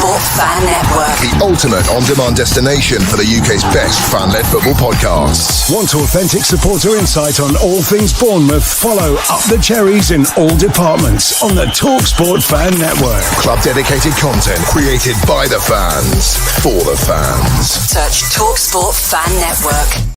TalkSport Fan Network. The ultimate on-demand destination for the UK's best fan-led football podcasts. Want authentic supporter insight on all things Bournemouth? Follow Up the Cherries in all departments on the TalkSport Fan Network. Club-dedicated content created by the fans, for the fans. Search TalkSport Fan Network.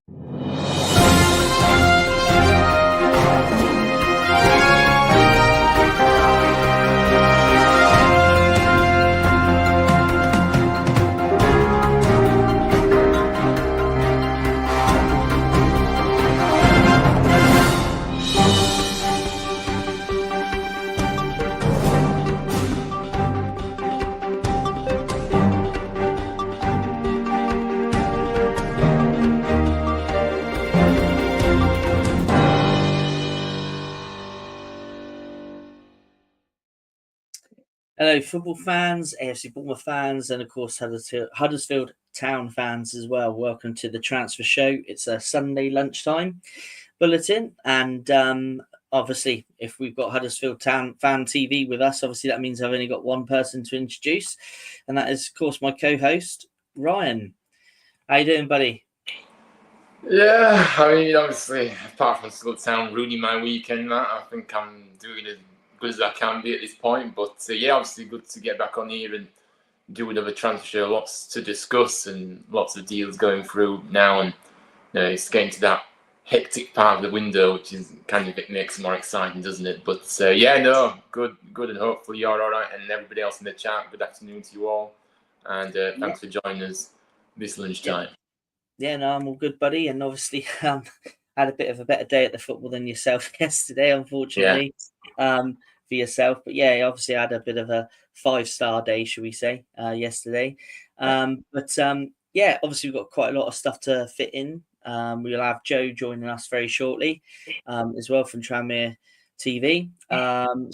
Hello, football fans, AFC Bournemouth fans, and of course Huddersfield Town fans as well. Welcome to the Transfer Show. It's a Sunday lunchtime bulletin, and obviously, if we've got Huddersfield Town fan TV with us, obviously that means I've only got one person to introduce, and that is, of course, my co-host Ryan. How you doing, buddy? Yeah, I mean, obviously, apart from Huddersfield Town ruining my weekend, Matt, I think I'm doing as good as I can be at this point. But yeah, obviously good to get back on here and do another transfer show. Lots to discuss and lots of deals going through now, and it's getting to that hectic part of the window, which is kind of makes it more exciting, doesn't it? But good, and hopefully you're all right, and everybody else in the chat. Good afternoon to you all, and thanks for joining us this lunchtime. Yeah, no, I'm all good, buddy, and obviously had a bit of a better day at the football than yourself yesterday, unfortunately. For yourself, but yeah, obviously I had a bit of a 5-star day, should we say, yesterday. Yeah, obviously we've got quite a lot of stuff to fit in. We'll have Joe joining us very shortly, as well from Tranmere TV.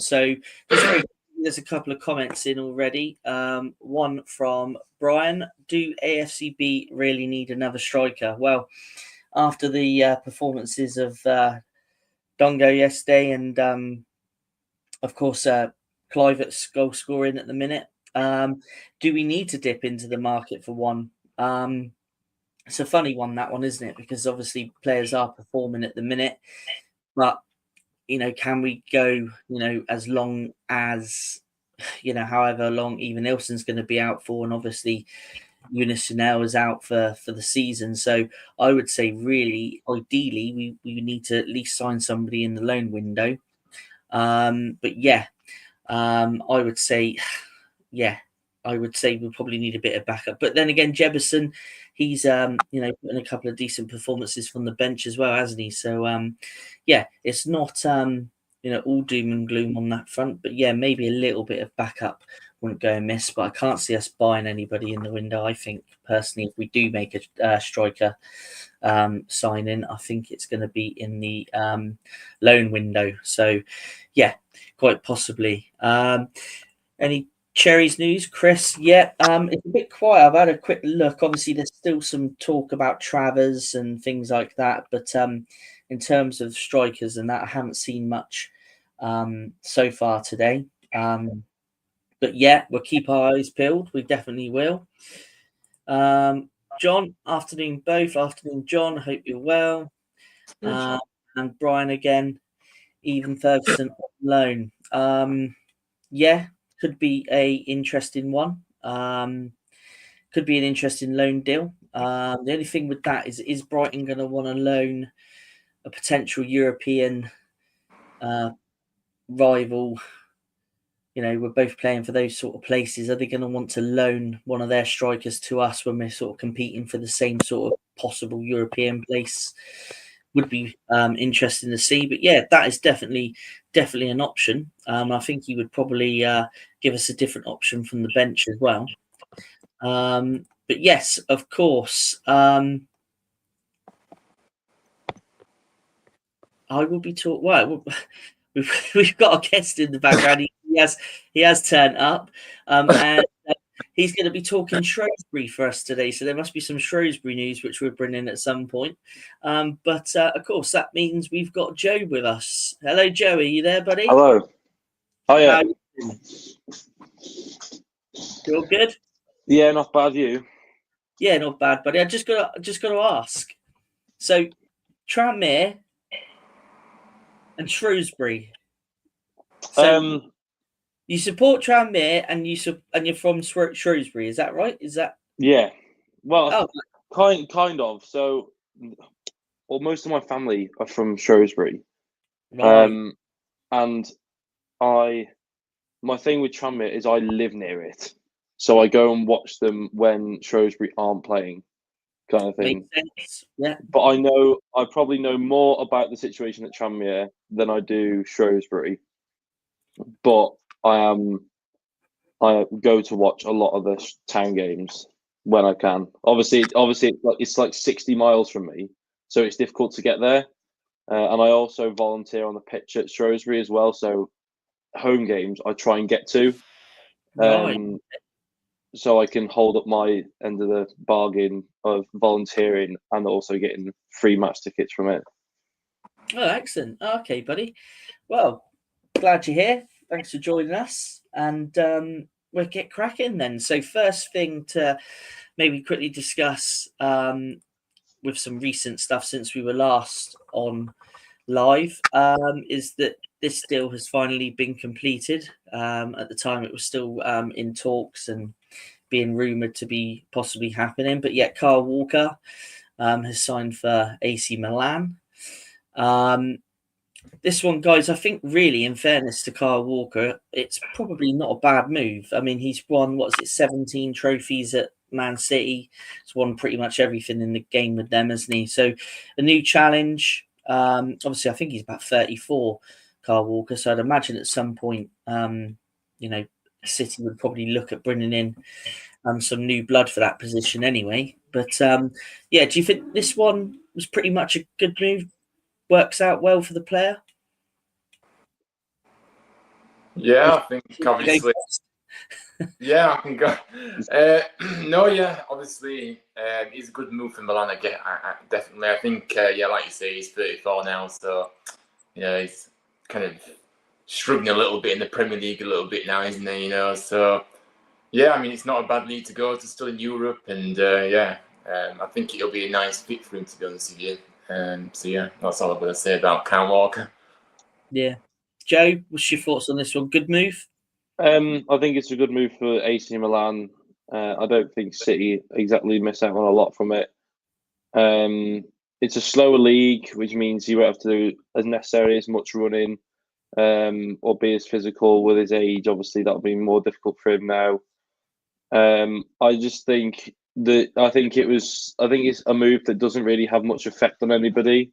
So there's a couple of comments in already. One from Brian: do AFCB really need another striker? Well, after the performances of Dongo yesterday and of course, Clivert's goal scoring at the minute. Do we need to dip into the market for one? It's a funny one, that one, isn't it? Because obviously players are performing at the minute, but can we go, as long as, however long even Nilsson's going to be out for, and obviously Yunus Sunel is out for the season. So I would say, really, ideally, we need to at least sign somebody in the loan window. But yeah, I would say we probably need a bit of backup. But then again, Jebison, he's putting a couple of decent performances from the bench as well, hasn't he? So yeah, it's not all doom and gloom on that front. But yeah, maybe a little bit of backup wouldn't go amiss. But I can't see us buying anybody in the window. I think personally, if we do make a striker signing, I think it's going to be in the loan window. So yeah, quite possibly. Any Cherries news, Chris? Yeah, it's a bit quiet. I've had a quick look. Obviously, there's still some talk about Travers and things like that, but in terms of strikers and that, I haven't seen much so far today. But yeah, we'll keep our eyes peeled. We definitely will. John, afternoon both. Afternoon, John. Hope you're well. And Brian again. Even Ferguson on loan. Yeah, could be a interesting one. Could be an interesting loan deal. The only thing with that is Brighton going to want to loan a potential European rival? We're both playing for those sort of places. Are they going to want to loan one of their strikers to us when we're sort of competing for the same sort of possible European place? Would be interesting to see. But yeah, that is definitely an option. I think he would probably give us a different option from the bench as well. But yes, of course, I will be talking. Well, we've got a guest in the background. He has turned up, and he's going to be talking Shrewsbury for us today. So there must be some Shrewsbury news which we'll bring in at some point. But of course, that means we've got Joe with us. Hello, Joe. Are you there, buddy? Hello. Hiya. You all good? Yeah, not bad. You? Yeah, not bad, buddy. I just got to ask. So, Tranmere and Shrewsbury. So you support Tranmere and you're from Shrewsbury. Is that right? Is that? Yeah. Well, kind of. So, well, most of my family are from Shrewsbury. Right. And my thing with Tranmere is I live near it, so I go and watch them when Shrewsbury aren't playing, kind of thing. Makes sense. Yeah. But I probably know more about the situation at Tranmere than I do Shrewsbury. But I go to watch a lot of the town games when I can. Obviously, it's like 60 miles from me, so it's difficult to get there. And I also volunteer on the pitch at Shrewsbury as well. So home games I try and get to, Right. so I can hold up my end of the bargain of volunteering and also getting free match tickets from it. Oh, excellent. Okay, buddy. Well, glad you're here. Thanks for joining us, and we'll get cracking then. So, first thing to maybe quickly discuss with some recent stuff since we were last on live is that this deal has finally been completed. At the time, it was still in talks and being rumoured to be possibly happening, but yet Kyle Walker has signed for AC Milan. This one, guys, I think really, in fairness to Kyle Walker, it's probably not a bad move. I mean, he's won, 17 trophies at Man City. He's won pretty much everything in the game with them, hasn't he? So a new challenge. Obviously, I think he's about 34, Kyle Walker. So I'd imagine at some point, City would probably look at bringing in some new blood for that position anyway. But do you think this one was pretty much a good move? Works out well for the player? Yeah, I think obviously. Yeah, I can go. Obviously, it's a good move for Milan. Definitely. I think, like you say, he's 34 now, so he's kind of struggling a little bit in the Premier League a little bit now, isn't he? So yeah, I mean, it's not a bad league to go to, still in Europe, and I think it'll be a nice fit for him, to be honest with you. So yeah, that's all I'm going to say about Kyle Walker. Yeah, Joe, what's your thoughts on this one? Good move. I think it's a good move for AC Milan. I don't think City exactly miss out on a lot from it. It's a slower league, which means he won't have to do as necessarily as much running or be as physical with his age. Obviously, that'll be more difficult for him now. I just think it's a move that doesn't really have much effect on anybody.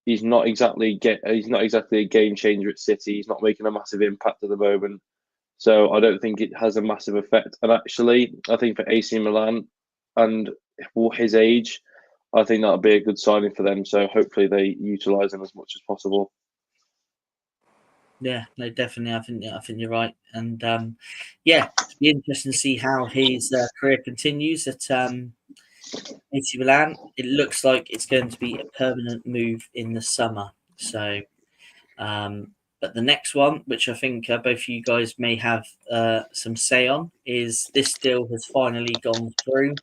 He's not exactly a game changer at City. He's not making a massive impact at the moment, so I don't think it has a massive effect. And actually, I think for AC Milan and his age, I think that'll be a good signing for them. So hopefully they utilise him as much as possible. Yeah, no, definitely. I think you're right, and it'll be interesting to see how his career continues at AC Milan. It looks like it's going to be a permanent move in the summer. So, but the next one, which I think both of you guys may have some say on, is this deal has finally gone through.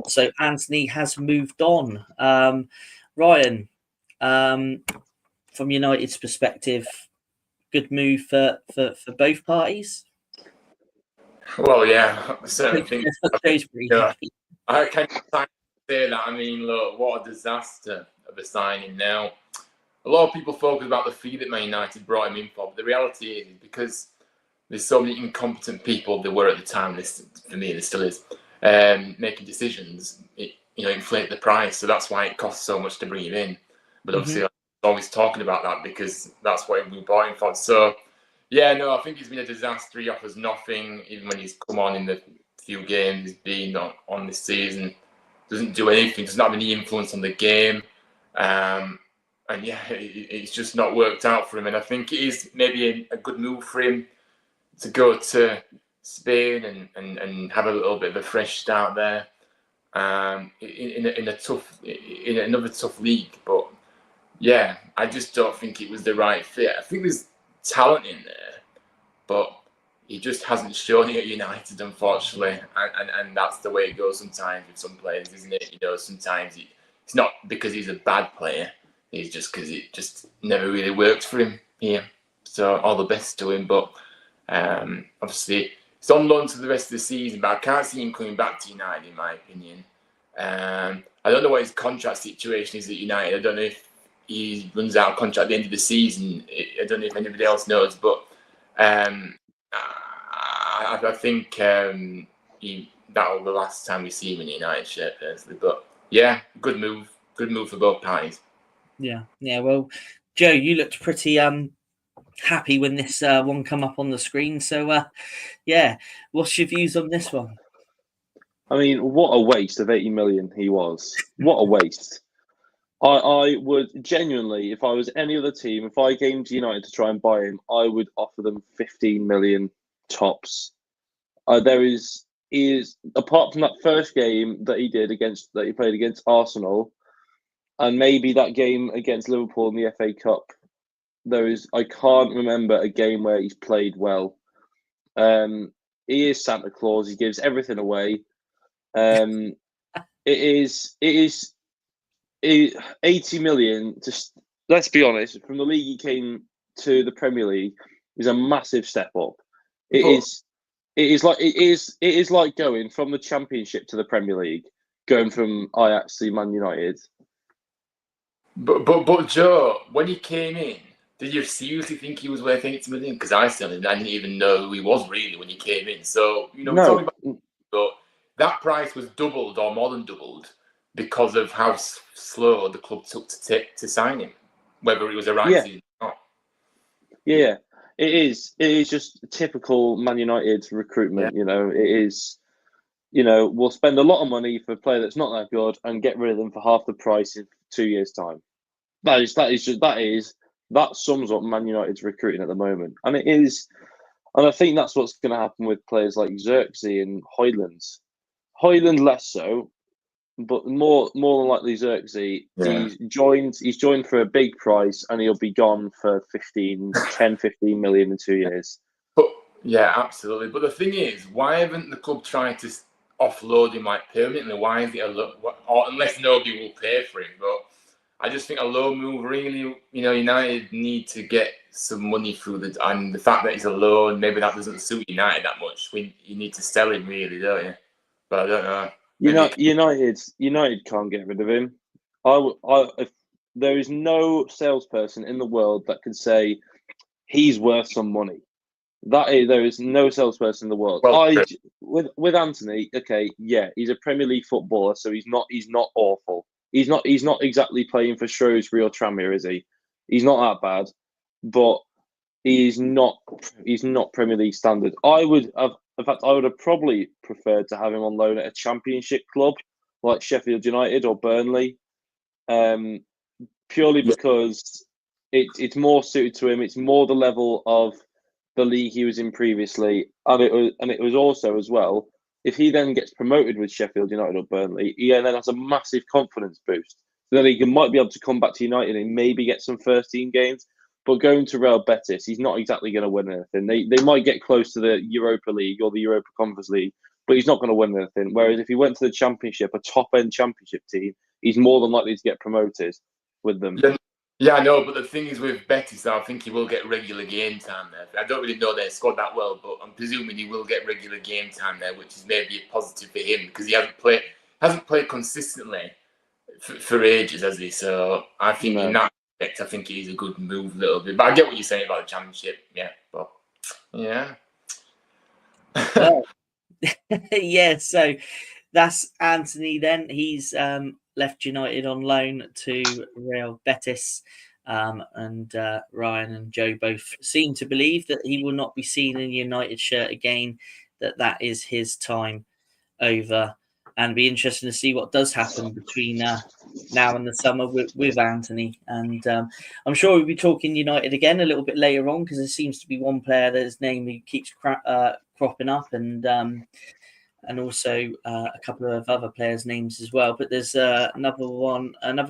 So Anthony has moved on. Ryan, from United's perspective, good move for both parties. Well, yeah, I certainly think. Happy. I can say that. I mean, look, what a disaster of a signing now. A lot of people focus about the fee that Man United brought him in for, but the reality is because there's so many incompetent people there were at the time, for me, there still is, making decisions, it inflate the price. So that's why it costs so much to bring him in. But obviously, I'm always talking about that because that's what we bought him for. So, yeah, no, I think he's been a disaster. He offers nothing, even when he's come on in the few games he's been on this season. Doesn't do anything, doesn't have any influence on the game. And yeah, it's just not worked out for him. And I think it is maybe a good move for him to go to Spain and have a little bit of a fresh start there in another tough league. But yeah, I just don't think it was the right fit. I think there's talent in there, but he just hasn't shown it at United, unfortunately, and that's the way it goes sometimes with some players, isn't it? You know, sometimes it's not because he's a bad player, it's just because it just never really works for him here. So all the best to him, but obviously he's on loan to the rest of the season, but I can't see him coming back to United, in my opinion. I don't know what his contract situation is at United. I don't know if he runs out of contract at the end of the season. I don't know if anybody else knows, but I think that'll be the last time we see him in a United shirt, personally. But yeah, good move for both parties. Yeah. Well, Joe, you looked pretty happy when this one come up on the screen. So yeah, what's your views on this one? I mean, what a waste of 80 million he was. What a waste. I would genuinely, if I was any other team, if I came to United to try and buy him, I would offer them 15 million tops. There is apart from that first game that he played against Arsenal, and maybe that game against Liverpool in the FA Cup, I can't remember a game where he's played well. He is Santa Claus. He gives everything away. It is 80 million. Just let's be honest. From the league he came to the Premier League is a massive step up. It is like going from the Championship to the Premier League, going from Ajax to Man United. But Joe, when he came in, did you seriously think he was worth 80 million? Because I didn't even know who he was really when he came in. So No. But that price was doubled or more than doubled because of how slow the club took to sign him, whether it was a right season or not. Yeah, it is. It is just typical Man United recruitment. Yeah. It is. We'll spend a lot of money for a player that's not that good and get rid of them for half the price in 2 years' time. That sums up Man United's recruiting at the moment, and it is. And I think that's what's going to happen with players like Xerxes and Højlund. Højlund less so, but more than likely Xerxes. Yeah. He's joined for a big price, and he'll be gone for 15 million in 2 years. But yeah, absolutely. But the thing is, why haven't the club tried to offload him permanently? Why is it or unless nobody will pay for him? But I just think a low move really, United need to get some money through and the fact that he's a loan, maybe that doesn't suit United that much. You need to sell him really, don't you? But I don't know. United can't get rid of him. If there is no salesperson in the world that can say he's worth some money. There is no salesperson in the world. With Anthony, okay, yeah, he's a Premier League footballer, so he's not awful. He's not exactly playing for Shrewsbury or Tranmere, is he? He's not that bad, but he's not Premier League standard. I would have probably preferred to have him on loan at a Championship club like Sheffield United or Burnley, purely because it's more suited to him. It's more the level of the league he was in previously, and it was also as well. If he then gets promoted with Sheffield United or Burnley, he then has a massive confidence boost. So then he might be able to come back to United and maybe get some first-team games. But going to Real Betis, he's not exactly going to win anything. They might get close to the Europa League or the Europa Conference League, but he's not going to win anything. Whereas if he went to the Championship, a top-end Championship team, he's more than likely to get promoted with them. Yeah, I know, but the thing is with Betis, I think he will get regular game time there. I don't really know their squad that well, but I'm presuming he will get regular game time there, which is maybe a positive for him because he hasn't played consistently for ages, has he? So I think in that respect, I think it is a good move a little bit. But I get what you're saying about the Championship, yeah. But yeah. Yeah, so that's Anthony then. He's left United on loan to Real Betis, and Ryan and Joe both seem to believe that he will not be seen in a United shirt again, that is his time over, and be interesting to see what does happen between now and the summer with Anthony. And I'm sure we'll be talking United again a little bit later on because there seems to be one player that his name who keeps cropping up, and also a couple of other players' names as well. But there's another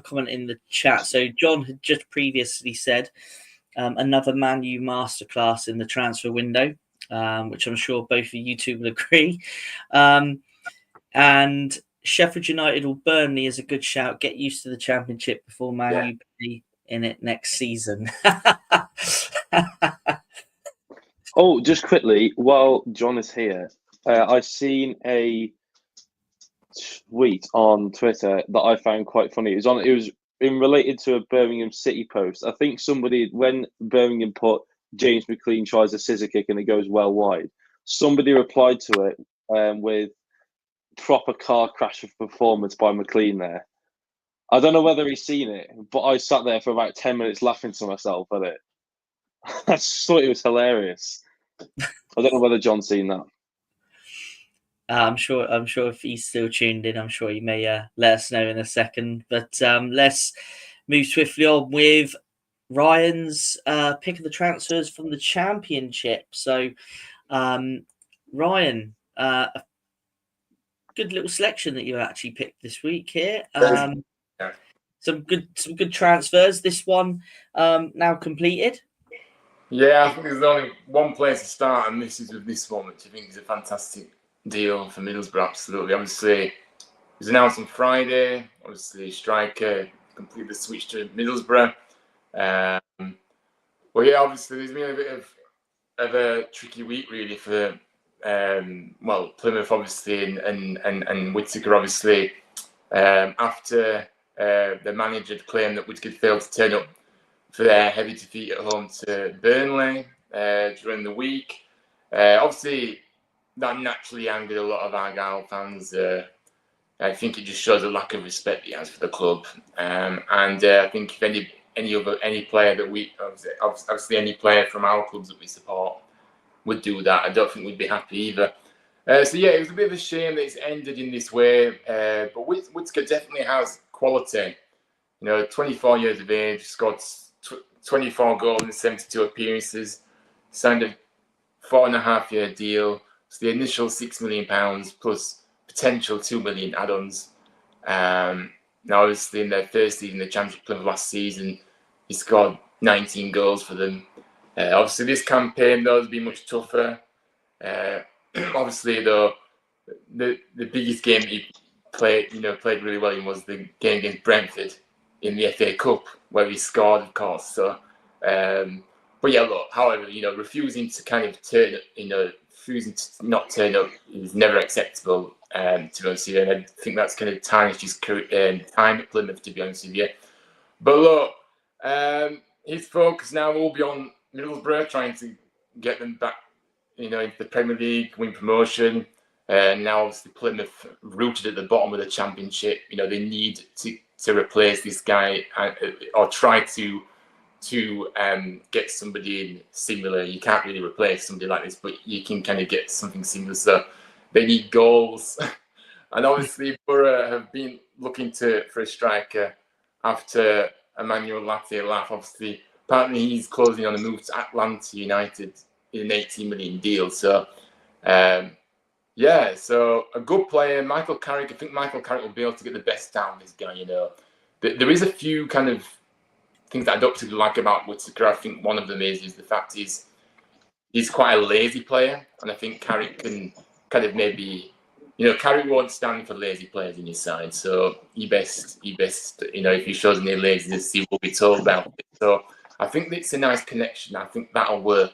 comment in the chat. So John had just previously said another Man U masterclass in the transfer window. which I'm sure both of you two will agree. And Sheffield United or Burnley is a good shout. Get used to the Championship before Man U be in it next season. Oh, just quickly, while John is here, I've seen a tweet on Twitter that I found quite funny. It was in related to a Birmingham City post. I think somebody, when Birmingham put James McLean tries a scissor kick and it goes well wide, somebody replied to it with proper car crash of performance by McLean there. I don't know whether he's seen it, but I sat there for about 10 minutes laughing to myself at it. I just thought it was hilarious. I don't know whether John's seen that. I'm sure if he's still tuned in, I'm sure he may let us know in a second. But let's move swiftly on with Ryan's pick of the transfers from the Championship. So, Ryan, a good little selection that you actually picked this week here. Some good transfers. This one now completed. Yeah, I think there's only one place to start, and this is with this one, which I think is a fantastic deal for Middlesbrough. Absolutely. Obviously, it was announced on Friday. Obviously, striker completed the switch to Middlesbrough. Well, yeah, obviously, there's been a bit of a tricky week really for Plymouth, obviously, and Whittaker, obviously, after the manager had claimed that Whittaker failed to turn up for their heavy defeat at home to Burnley during the week. Obviously, that naturally angered a lot of Argyle fans. I think it just shows a lack of respect he has for the club. And I think if any player that we, obviously any player from our clubs that we support would do that, I don't think we'd be happy either. So yeah, it was a bit of a shame that it's ended in this way. But Whittaker definitely has quality. 24 years of age, scored 24 goals in 72 appearances, signed a 4.5-year deal. So the initial £6 million plus potential £2 million add-ons. Now, obviously, in their first season, the Championship Plymouth last season, he scored 19 goals for them. Obviously, this campaign, though, has been much tougher. Obviously, though, the biggest game he played really well in was the game against Brentford in the FA Cup, where he scored, of course. So, but yeah, look, however, refusing to kind of refusing to not turn up is never acceptable, to be honest with you. And I think that's kind of tarnished his time at Plymouth, to be honest with you. But look, his focus now will be on Middlesbrough, trying to get them back, into the Premier League, win promotion. Now, obviously, Plymouth rooted at the bottom of the Championship. They need to replace this guy or try to get somebody in similar. You can't really replace somebody like this, but you can kind of get something similar. So they need goals. And obviously, Borough have been looking for a striker after Emmanuel Latte-Laff. Obviously, apparently he's closing on a move to Atlanta United in an $18 million deal. So, yeah, so a good player, Michael Carrick. I think Michael Carrick will be able to get the best out of this guy. There is a few kind of things that I don't particularly like about Whittaker. I think one of them is the fact he's quite a lazy player, and I think Carrick can kind of maybe, Carrick won't stand for lazy players in his side. So he best, if he shows any laziness, he will be told about it. So I think it's a nice connection. I think that'll work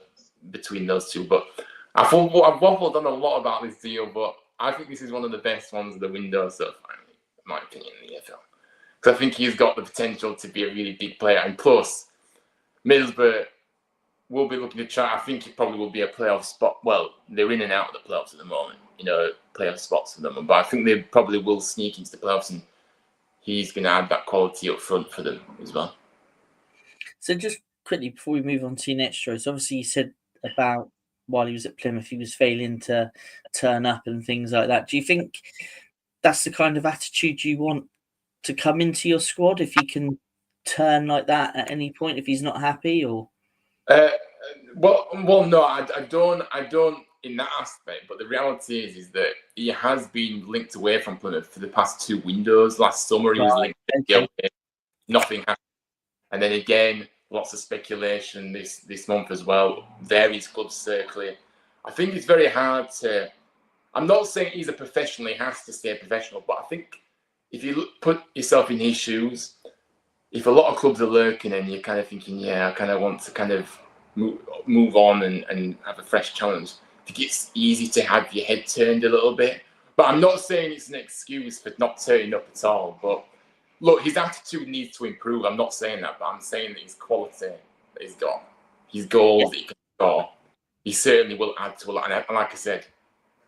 between those two. But I've waffled on a lot about this deal, but I think this is one of the best ones of the window so far, in my opinion, in the EFL. Because I think he's got the potential to be a really big player. And plus, Middlesbrough will be looking to try. I think it probably will be a playoff spot. Well, they're in and out of the playoffs at the moment, playoff spots for them. But I think they probably will sneak into the playoffs, and he's going to add that quality up front for them as well. So just quickly, before we move on to your next choice, obviously you said about while he was at Plymouth, he was failing to turn up and things like that. Do you think that's the kind of attitude you want to come into your squad, if he can turn like that at any point, if he's not happy? Or well, no, I don't in that aspect. But the reality is that he has been linked away from Plymouth for the past 2 windows. Last summer, he was linked to Gilbert. Nothing happened, and then again, lots of speculation this month as well. Various clubs circling I think it's very hard to. I'm not saying he's a professional; he has to stay professional. But I think if you put yourself in his shoes, if a lot of clubs are lurking and you're kind of thinking, yeah, I kind of want to kind of move on and have a fresh challenge, I think it's easy to have your head turned a little bit. But I'm not saying it's an excuse for not turning up at all. But look, his attitude needs to improve. I'm not saying that, but I'm saying that his quality that he's got, his goals that he can score, he certainly will add to a lot. And like I said,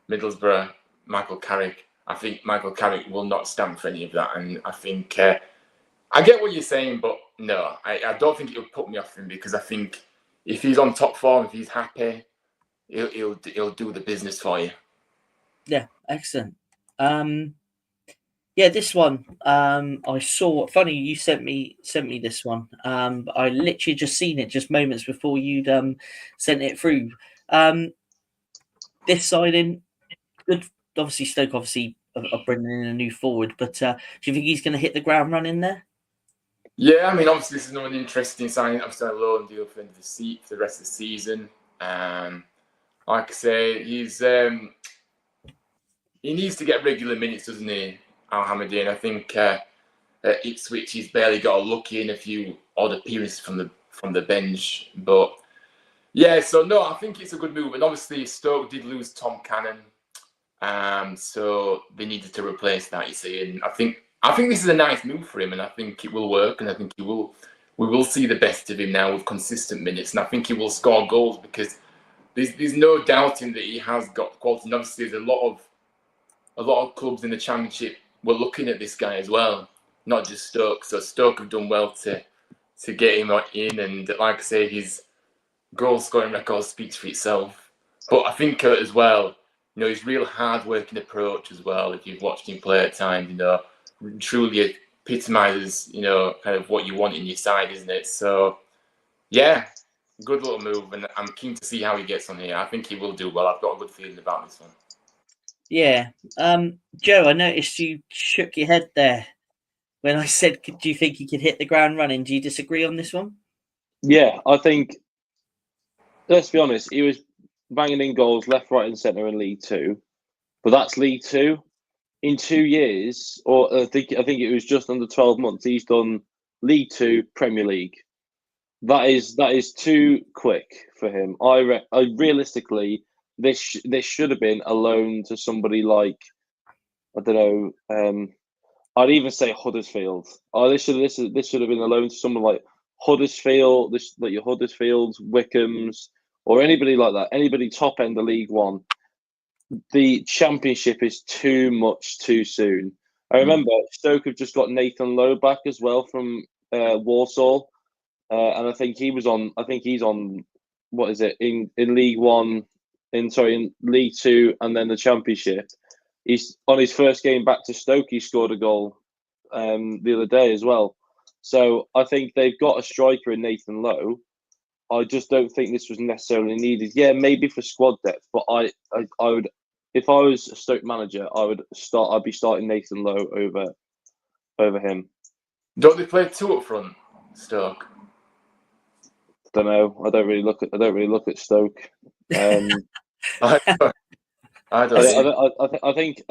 Middlesbrough, Michael Carrick, I think Michael Carrick will not stand for any of that. And I think I get what you're saying, but no, I don't think it would put me off him, because I think if he's on top form, if he's happy, he'll do the business for you. Yeah, excellent. Yeah, this one I saw. Funny, you sent me this one. But I literally just seen it just moments before you'd sent it through. This signing, good. Obviously, Stoke are bringing in a new forward, but do you think he's going to hit the ground running there? Yeah, I mean, obviously this is another interesting signing. Obviously, a loan deal for the rest of the season. Like I say, he needs to get regular minutes, doesn't he, Al Hamidine? I think at Ipswich he's barely got a look in, a few odd appearances from the bench. But yeah, so no, I think it's a good move. And obviously Stoke did lose Tom Cannon, so they needed to replace that, you see. And I think this is a nice move for him, and I think it will work. And I think we will see the best of him now with consistent minutes, and I think he will score goals, because there's no doubting that he has got quality. And obviously there's a lot of clubs in the Championship were looking at this guy as well, not just Stoke. So Stoke have done well to get him in, and like I say, his goal scoring record speaks for itself. But I think as well, his real hard working approach as well, if you've watched him play at times, truly epitomises, kind of what you want in your side, isn't it? So yeah, good little move, and I'm keen to see how he gets on here. I think he will do well. I've got a good feeling about this one. Yeah. Joe, I noticed you shook your head there when I said, do you think he could hit the ground running? Do you disagree on this one? Yeah, I think, let's be honest, he was banging in goals left, right and centre in League Two. But that's League Two. In 2 years, or I think it was just under 12 months, he's done League Two, Premier League. That is too quick for him. I realistically, this should have been a loan to somebody like, I don't know, I'd even say Huddersfield. This should have been a loan to someone like Huddersfield, like your Huddersfields, Wickhams, or anybody like that. Anybody top end of League One. The Championship is too much too soon. I remember Stoke have just got Nathan Lowe back as well from Walsall, and I think he's on what is it in League One, in League Two, and then the Championship. He's on his first game back to Stoke. He scored a goal the other day as well. So I think they've got a striker in Nathan Lowe. I just don't think this was necessarily needed. Yeah, maybe for squad depth, but I would, if I was a Stoke manager, I'd be starting Nathan Lowe over him. Don't they play two up front, Stoke? Don't know. I don't really look at Stoke. I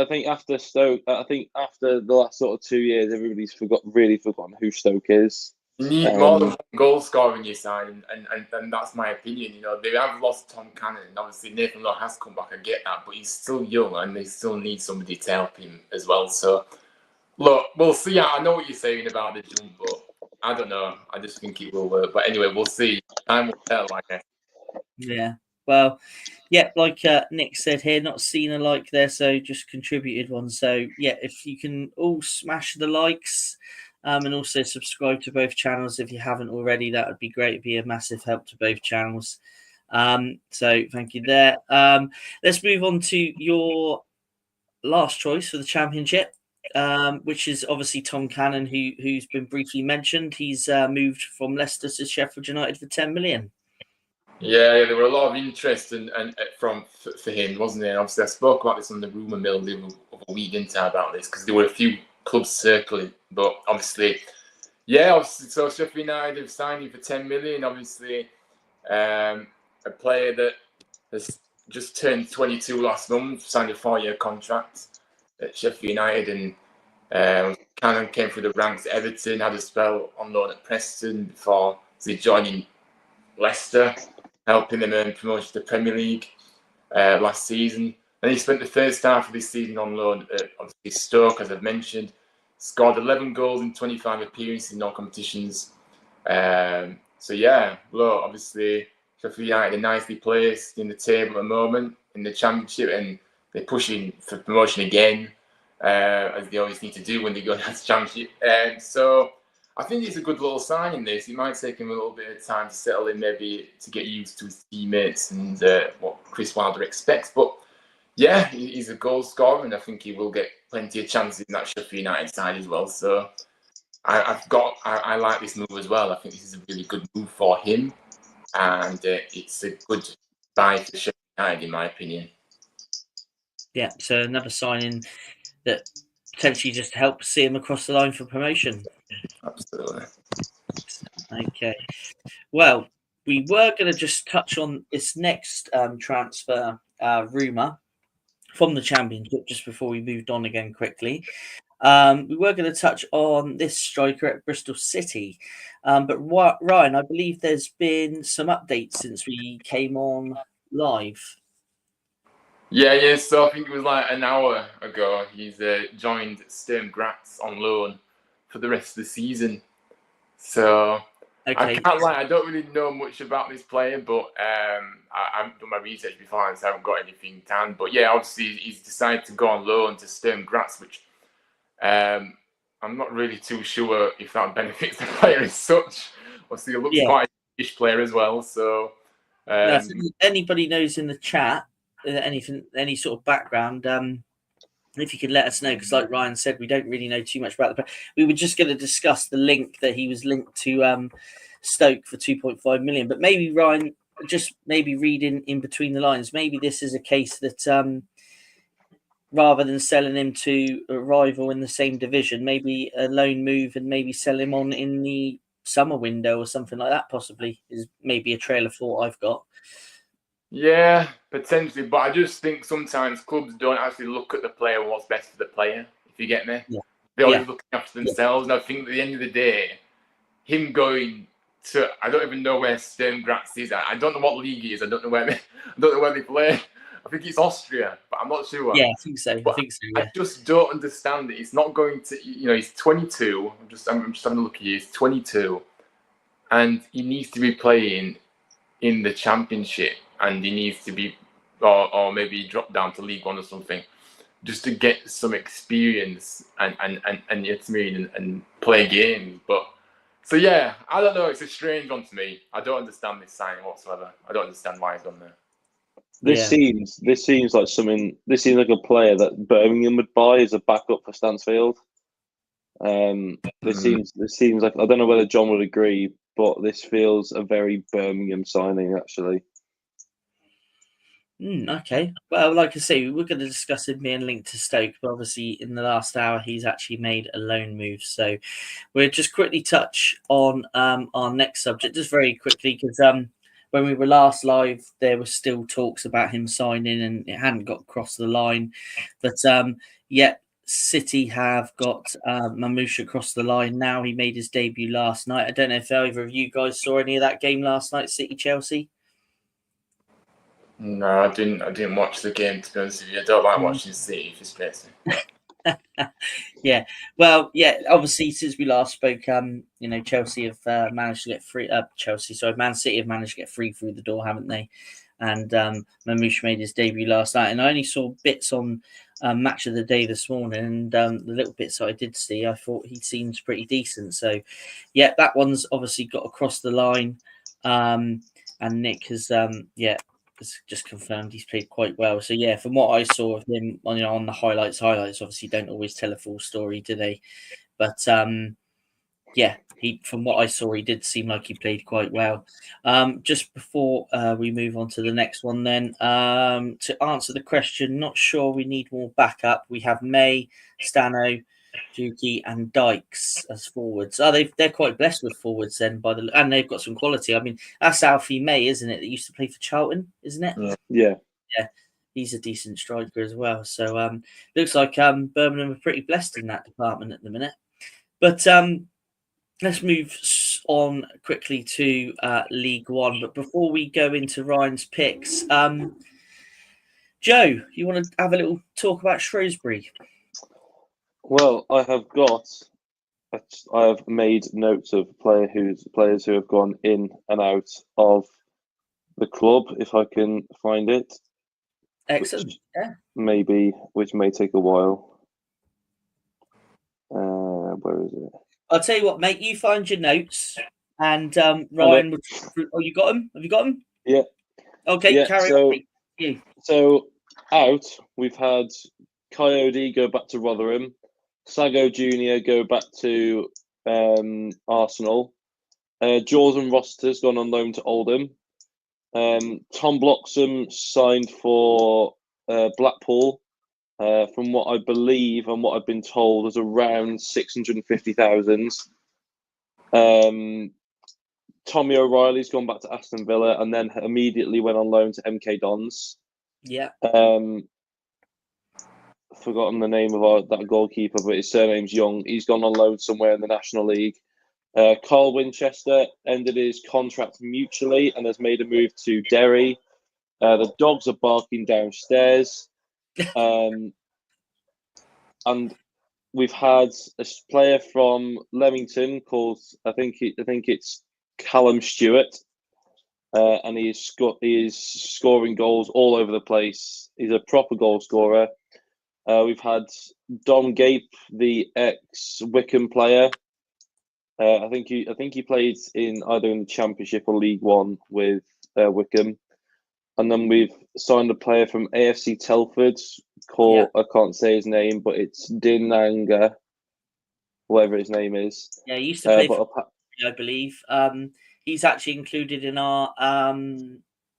think after Stoke, I think after the last sort of 2 years, everybody's really forgotten who Stoke is. You need more than one goal scorer in your side, and that's my opinion. They have lost Tom Cannon, and obviously Nathan Lowe has come back. I get that, but he's still young, and they still need somebody to help him as well. So, look, we'll see. I know what you're saying about the jump, but I don't know. I just think it will work. But anyway, we'll see. Time will tell, I guess. Yeah. Well, yeah, like Nick said here, not seen a like there, so just contributed one. So, yeah, if you can all smash the likes and also subscribe to both channels if you haven't already, that would be great. It'd be a massive help to both channels. So thank you there. Let's move on to your last choice for the Championship, which is obviously Tom Cannon, who's been briefly mentioned. He's moved from Leicester to Sheffield United for 10 million. Yeah, there were a lot of interest for him, wasn't there? And obviously, I spoke about this on the rumour mill a week into about this, because there were a few clubs circling, but obviously, so Sheffield United have signed him for 10 million. Obviously, a player that has just turned 22 last month, signed a 4-year contract at Sheffield United, and kind of came through the ranks at Everton, had a spell on loan at Preston before joining Leicester, helping them earn promotion to the Premier League last season. And he spent the first half of this season on loan at obviously Stoke, as I've mentioned. Scored 11 goals in 25 appearances in all competitions. So yeah, well, obviously Sheffield United are nicely placed in the table at the moment in the Championship, and they're pushing for promotion again, as they always need to do when they go down to the Championship. So I think it's a good little signing, this. It might take him a little bit of time to settle in, maybe to get used to his teammates and what Chris Wilder expects. But yeah, he's a goal scorer, and I think he will get plenty of chances in that Sheffield United side as well. So I like this move as well. I think this is a really good move for him, and it's a good buy for Sheffield United, in my opinion. Yeah, so another signing that potentially just helps see him across the line for promotion. Absolutely. Okay. Well, we were going to just touch on this next transfer rumour from the Championship just before we moved on again quickly. We were going to touch on this striker at Bristol City. But Ryan, I believe there's been some updates since we came on live. Yeah. So I think it was like an hour ago. He's joined Sturm Graz on loan for the rest of the season. So okay. I can't lie, I don't really know much about this player, but I've done my research before, so I haven't got anything to hand. But yeah, obviously he's decided to go on loan to Sturm Graz, which I'm not really too sure if that benefits the player as such. Obviously, he looks quite a British player as well. So if anybody knows in the chat any sort of background, if you could let us know, because like Ryan said, we don't really know too much about the player. We were just going to discuss the link that he was linked to Stoke for 2.5 million. But maybe Ryan, just maybe reading in between the lines, maybe this is a case that rather than selling him to a rival in the same division, maybe a loan move and maybe sell him on in the summer window or something like that possibly is maybe a trail of thought I've got. Yeah, potentially, but I just think sometimes clubs don't actually look at the player and what's best for the player, if you get me. Yeah. They're always looking after themselves, and I think at the end of the day, him going to, I don't even know where Sturm Graz is. I don't know what league he is. I don't know where they play. I think it's Austria, but I'm not sure. Yeah, I think so. I just don't understand it. It's not going to, he's 22. I'm just having a look at you. He's 22, and he needs to be playing in the Championship, and he needs to be, or maybe drop down to League One or something, just to get some experience and and play games. But so yeah, I don't know. It's a strange one to me. I don't understand this signing whatsoever. I don't understand why he's done that. This seems like something. This seems like a player that Birmingham would buy as a backup for Stansfield. This seems like, I don't know whether John would agree, but this feels a very Birmingham signing actually. Okay. Well, like I say, we're going to discuss him being linked to Stoke, but obviously in the last hour he's actually made a loan move. So we'll just quickly touch on our next subject, just very quickly, because when we were last live, there were still talks about him signing and it hadn't got across the line. But yet City have got Mamouche across the line now. He made his debut last night. I don't know if either of you guys saw any of that game last night, City-Chelsea. No, I didn't watch the game, to be honest with you. I don't like watching City, for space. Yeah, well, yeah. Obviously, since we last spoke, Chelsea have managed to get free. Man City have managed to get free through the door, haven't they? And Mamouche made his debut last night, and I only saw bits on Match of the Day this morning, and the little bits that I did see, I thought he seems pretty decent. So, yeah, that one's obviously got across the line, and Nick has just confirmed he's played quite well. So yeah, from what I saw of him on the highlights obviously don't always tell a full story, do they? But from what I saw, he did seem like he played quite well. Just before we move on to the next one, then to answer the question, not sure we need more backup. We have May, Stano, Juki and Dykes as forwards. They're quite blessed with forwards then, and they've got some quality. I mean, that's Alfie May, isn't it? That used to play for Charlton, isn't it? Yeah. yeah, he's a decent striker as well. So looks like Birmingham are pretty blessed in that department at the minute. But let's move on quickly to League One. But before we go into Ryan's picks, Joe, you want to have a little talk about Shrewsbury? Well, I have made notes of players who have gone in and out of the club, if I can find it. Excellent. Which may take a while. Where is it? I'll tell you what, mate. You find your notes, and Ryan. Oh, you got them? Have you got them? Yeah. Okay, yeah, carry on. So out, we've had Coyote go back to Rotherham, Sago Jr. go back to Arsenal, Jordan Rossiter's gone on loan to Oldham, Tom Bloxham signed for Blackpool. From what I believe and what I've been told, is around 650,000. Tommy O'Reilly's gone back to Aston Villa and then immediately went on loan to MK Dons. Yeah. Forgotten the name of that goalkeeper, but his surname's Young. He's gone on loan somewhere in the National League. Carl Winchester ended his contract mutually and has made a move to Derry. The dogs are barking downstairs. And we've had a player from Leamington called, I think it's Callum Stewart, and he is scoring goals all over the place. He's a proper goal scorer. We've had Dom Gape, the ex-Wycombe player. I think he played either in the Championship or League One with Wycombe. And then we've signed a player from AFC Telford called, I can't say his name, but it's Dinanga, whatever his name is. Yeah, he used to play for, I believe. He's actually included in our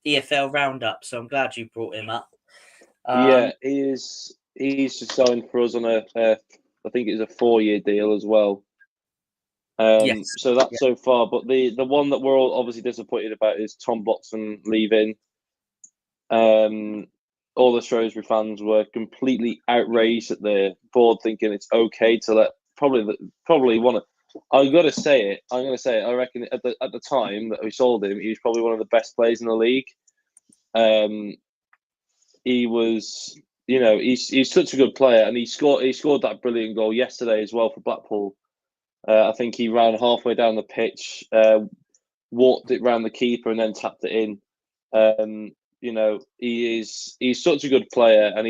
EFL roundup, so I'm glad you brought him up. He's just signed for us on I think it's a 4-year deal as well. Yes. So that's so far. But the one that we're all obviously disappointed about is Tom Bloxham leaving. All the Shrewsbury fans were completely outraged at the board, thinking it's okay to let probably one of. I'm going to say it. I reckon at the time that we sold him, he was probably one of the best players in the league. He was, he's such a good player, and he scored that brilliant goal yesterday as well for Blackpool. I think he ran halfway down the pitch, walked it round the keeper, and then tapped it in. He's such a good player, and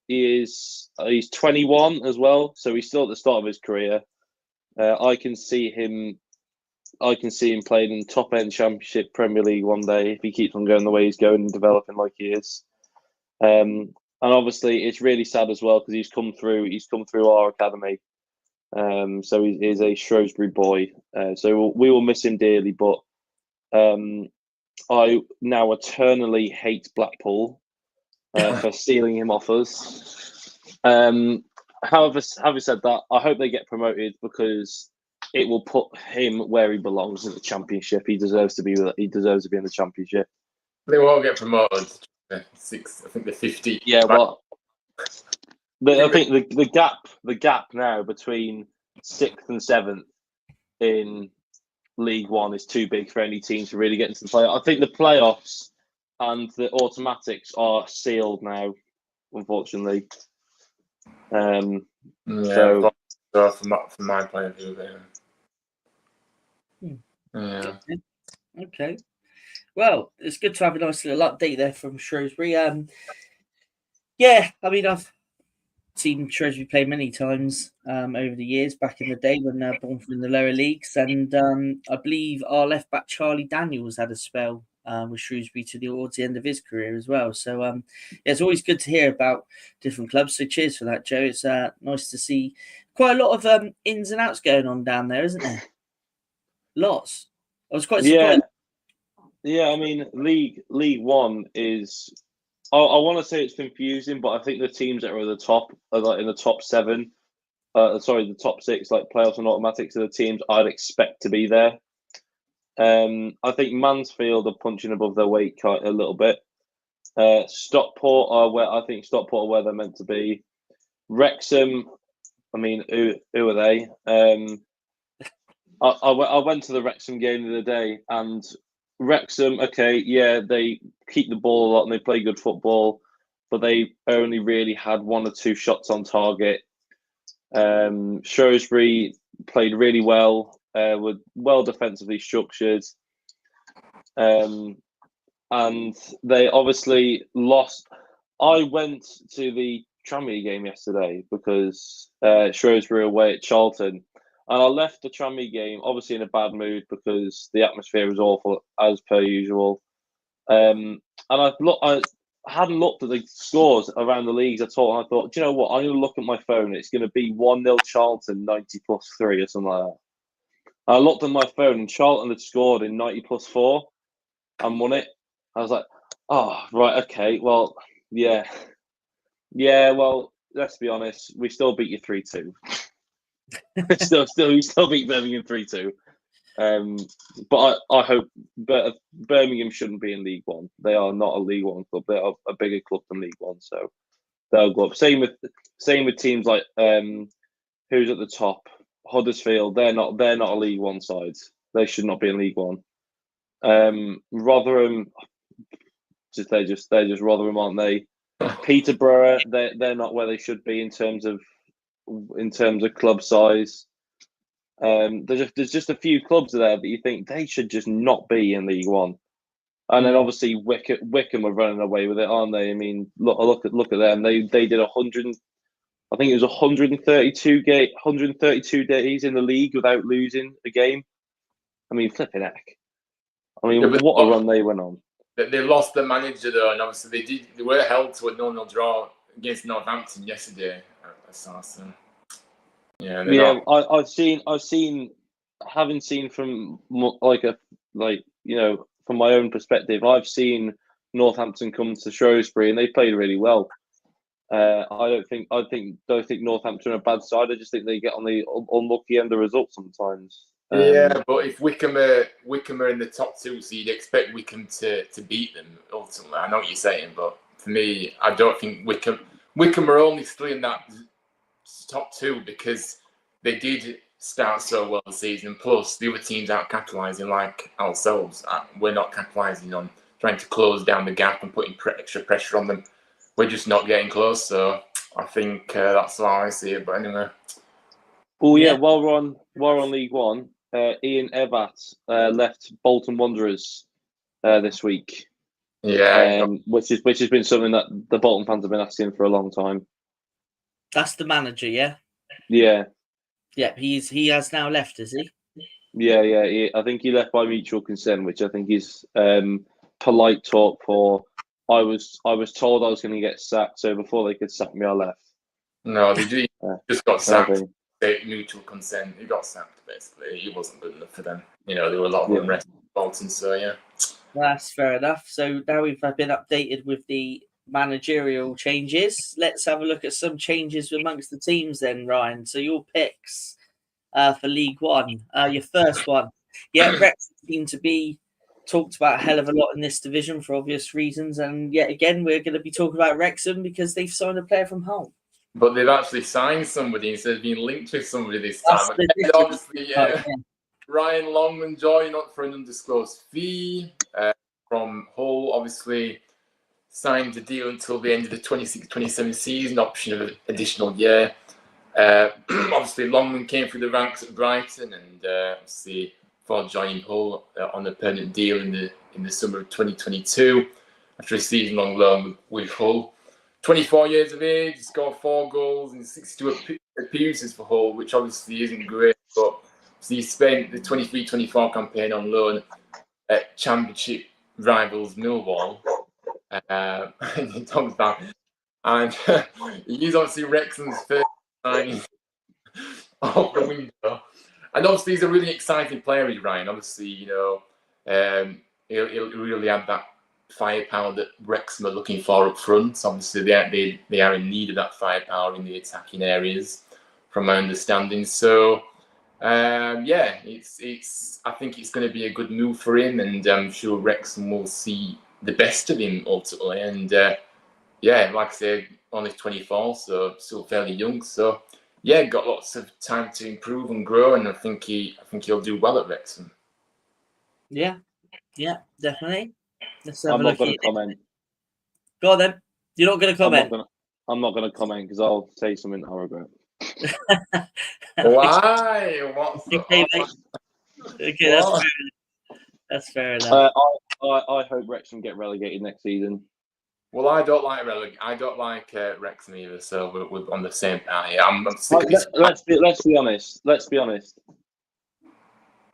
he's 21 as well, so he's still at the start of his career. I can see him playing in top end Championship Premier League one day if he keeps on going the way he's going and developing like he is. And obviously, it's really sad as well because he's come through our academy. So he is a Shrewsbury boy. So we will miss him dearly, but I now eternally hate Blackpool for stealing him off us. However, having said that, I hope they get promoted because it will put him where he belongs in the Championship. He deserves to be in the Championship. They will get promoted. I think the 50. Yeah, well, I think the gap now between 6th and 7th in League One is too big for any team to really get into the playoffs. I think the playoffs and the automatics are sealed now, unfortunately. For my point of view, yeah. Okay. Well, it's good to have a nice little update there from Shrewsbury. I've seen Shrewsbury play many times over the years, back in the day when Bournemouth were in the lower leagues. And I believe our left back, Charlie Daniels, had a spell with Shrewsbury towards the end of his career as well. So it's always good to hear about different clubs. So cheers for that, Joe. It's nice to see quite a lot of ins and outs going on down there, isn't there? Lots. I was quite surprised. Yeah, I mean, League One is. I want to say it's confusing, but I think the teams that are at the top are like in the top 7. The top 6, like playoffs and automatics, are the teams I'd expect to be there. I think Mansfield are punching above their weight quite a little bit. Stockport are where they're meant to be. Wrexham, I mean, who are they? I went to the Wrexham game the other day, and Wrexham, okay, yeah, they keep the ball a lot and they play good football, but they only really had 1 or 2 shots on target. Shrewsbury played really well, were well defensively structured, and they obviously lost. I went to the Tranmere game yesterday because Shrewsbury away at Charlton. And I left the Tranmere game obviously in a bad mood because the atmosphere was awful as per usual. And I hadn't looked at the scores around the leagues at all. And I thought, do you know what? I'm going to look at my phone. It's going to be 1-0 Charlton, 90+3 or something like that. I looked at my phone and Charlton had scored in 90+4 and won it. I was like, oh, right, okay, well, yeah. Yeah, well, let's be honest. We still beat you 3-2. we still beat Birmingham 3-2. But I hope Birmingham shouldn't be in League One. They are not a League One club. They are a bigger club than League One, so they'll go up. Same with teams like who's at the top? Huddersfield. They're not a League One side. They should not be in League One. Rotherham, they're just Rotherham, aren't they? Peterborough, they're not where they should be in terms of club size. There's just a few clubs there that you think they should just not be in League One, and then obviously Wickham are running away with it, aren't they? I mean, look at them. They did 100. I think it was 132 days in the league without losing a game. I mean, flipping heck. I mean, what a run they went on. They lost their manager though, and obviously they were held to a 0-0 draw against Northampton yesterday. Awesome. Yeah. I've seen from from my own perspective, I've seen Northampton come to Shrewsbury and they played really well. I don't think Northampton are a bad side. I just think they get on the unlucky end of results sometimes. But if Wickham are in the top 2, so you'd expect Wickham to beat them ultimately. I know what you're saying, but for me, I don't think Wickham are only still in that top 2 because they did start so well the season. Plus, the other teams aren't capitalising like ourselves. We're not capitalising on trying to close down the gap and putting extra pressure on them. We're just not getting close. So I think that's how I see it. But anyway. Oh yeah, while we're on League One, Ian Evatt left Bolton Wanderers this week. Yeah, which has been something that the Bolton fans have been asking for a long time. That's the manager, yeah. Yeah. Yeah, he has now left, is he? Yeah. I think he left by mutual consent, which I think is polite talk for. I was told I was going to get sacked, so before they could sack me, I left. No, they just got sacked. Mutual consent. He got sacked basically. He wasn't good enough for them. There were a lot of unrest in Bolton, so yeah. That's fair enough. So now we've been updated with the managerial changes. Let's have a look at some changes amongst the teams then, Ryan. So your picks for League One. Your first one. Yeah, Wrexham seem to be talked about a hell of a lot in this division for obvious reasons. And yet again, we're going to be talking about Wrexham because they've signed a player from Hull. But they've actually signed somebody instead of being linked with somebody this time. And obviously, Ryan Longman joining up for an undisclosed fee from Hull. Obviously, signed the deal until the end of the 26-27 season, option of an additional year. Obviously, Longman came through the ranks at Brighton and obviously before joining Hull on a permanent deal in the summer of 2022 after a season-long loan with Hull. 24 years of age, scored 4 goals in 62 appearances for Hull, which obviously isn't great, but he spent the 23-24 campaign on loan at Championship rivals Millwall. And he's obviously Wrexham's first signing of the window. And obviously he's a really exciting player, Ryan. Obviously, he'll really add that firepower that Wrexham are looking for up front. Obviously, they are in need of that firepower in the attacking areas, from my understanding. So, I think it's going to be a good move for him, and I'm sure Wrexham will see the best of him ultimately. And like I say, only 24, so still fairly young. So yeah, got lots of time to improve and grow, and I think he'll do well at Wrexham. Yeah, definitely. Let's have I'm a not look going here. to comment. Go on then. You're not going to comment. I'm not going to comment because I'll say something I regret. Why? What's the Okay, that's fair enough. I hope Wrexham get relegated next season. Well, I don't like Wrexham either, so we're on the same path here. I'm sick of this. Let's be honest.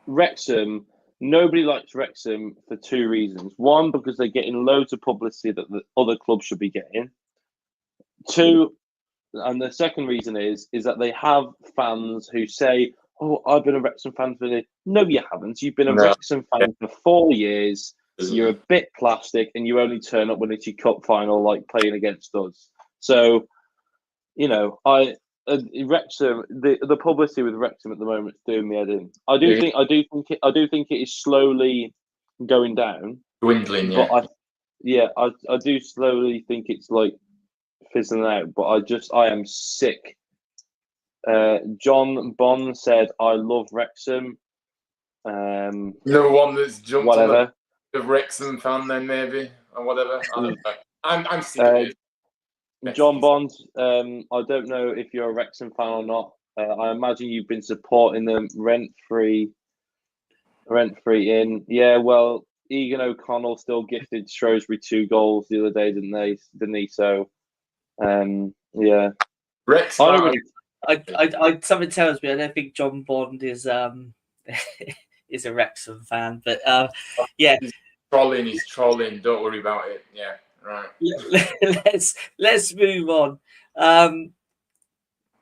Wrexham. Nobody likes Wrexham for two reasons. One, because they're getting loads of publicity that the other clubs should be getting. Two, and the second reason is that they have fans who say, "Oh, I've been a Wrexham fan for the." No, you haven't. You've been a Wrexham fan for 4 years. You're a bit plastic, and you only turn up when it's your cup final, like playing against us. So, Wrexham, the publicity with Wrexham at the moment is doing me head in. I do think it is slowly going down, Dwindling. But I do slowly think it's like fizzling out. But I am sick. John Bond said, "I love Wrexham." No one that's jumped whatever. on the Wrexham fan, then maybe or whatever. I don't know. I'm sick of it. John Bond, I don't know if you're a Wrexham fan or not. I imagine you've been supporting them rent-free in. Yeah, well, Egan O'Connell still gifted Shrewsbury 2 goals the other day, didn't he? So, yeah. Wrexham. Something tells me I don't think John Bond is is a Wrexham fan, but yeah. He's trolling. Don't worry about it. Yeah. Right. Let's move on.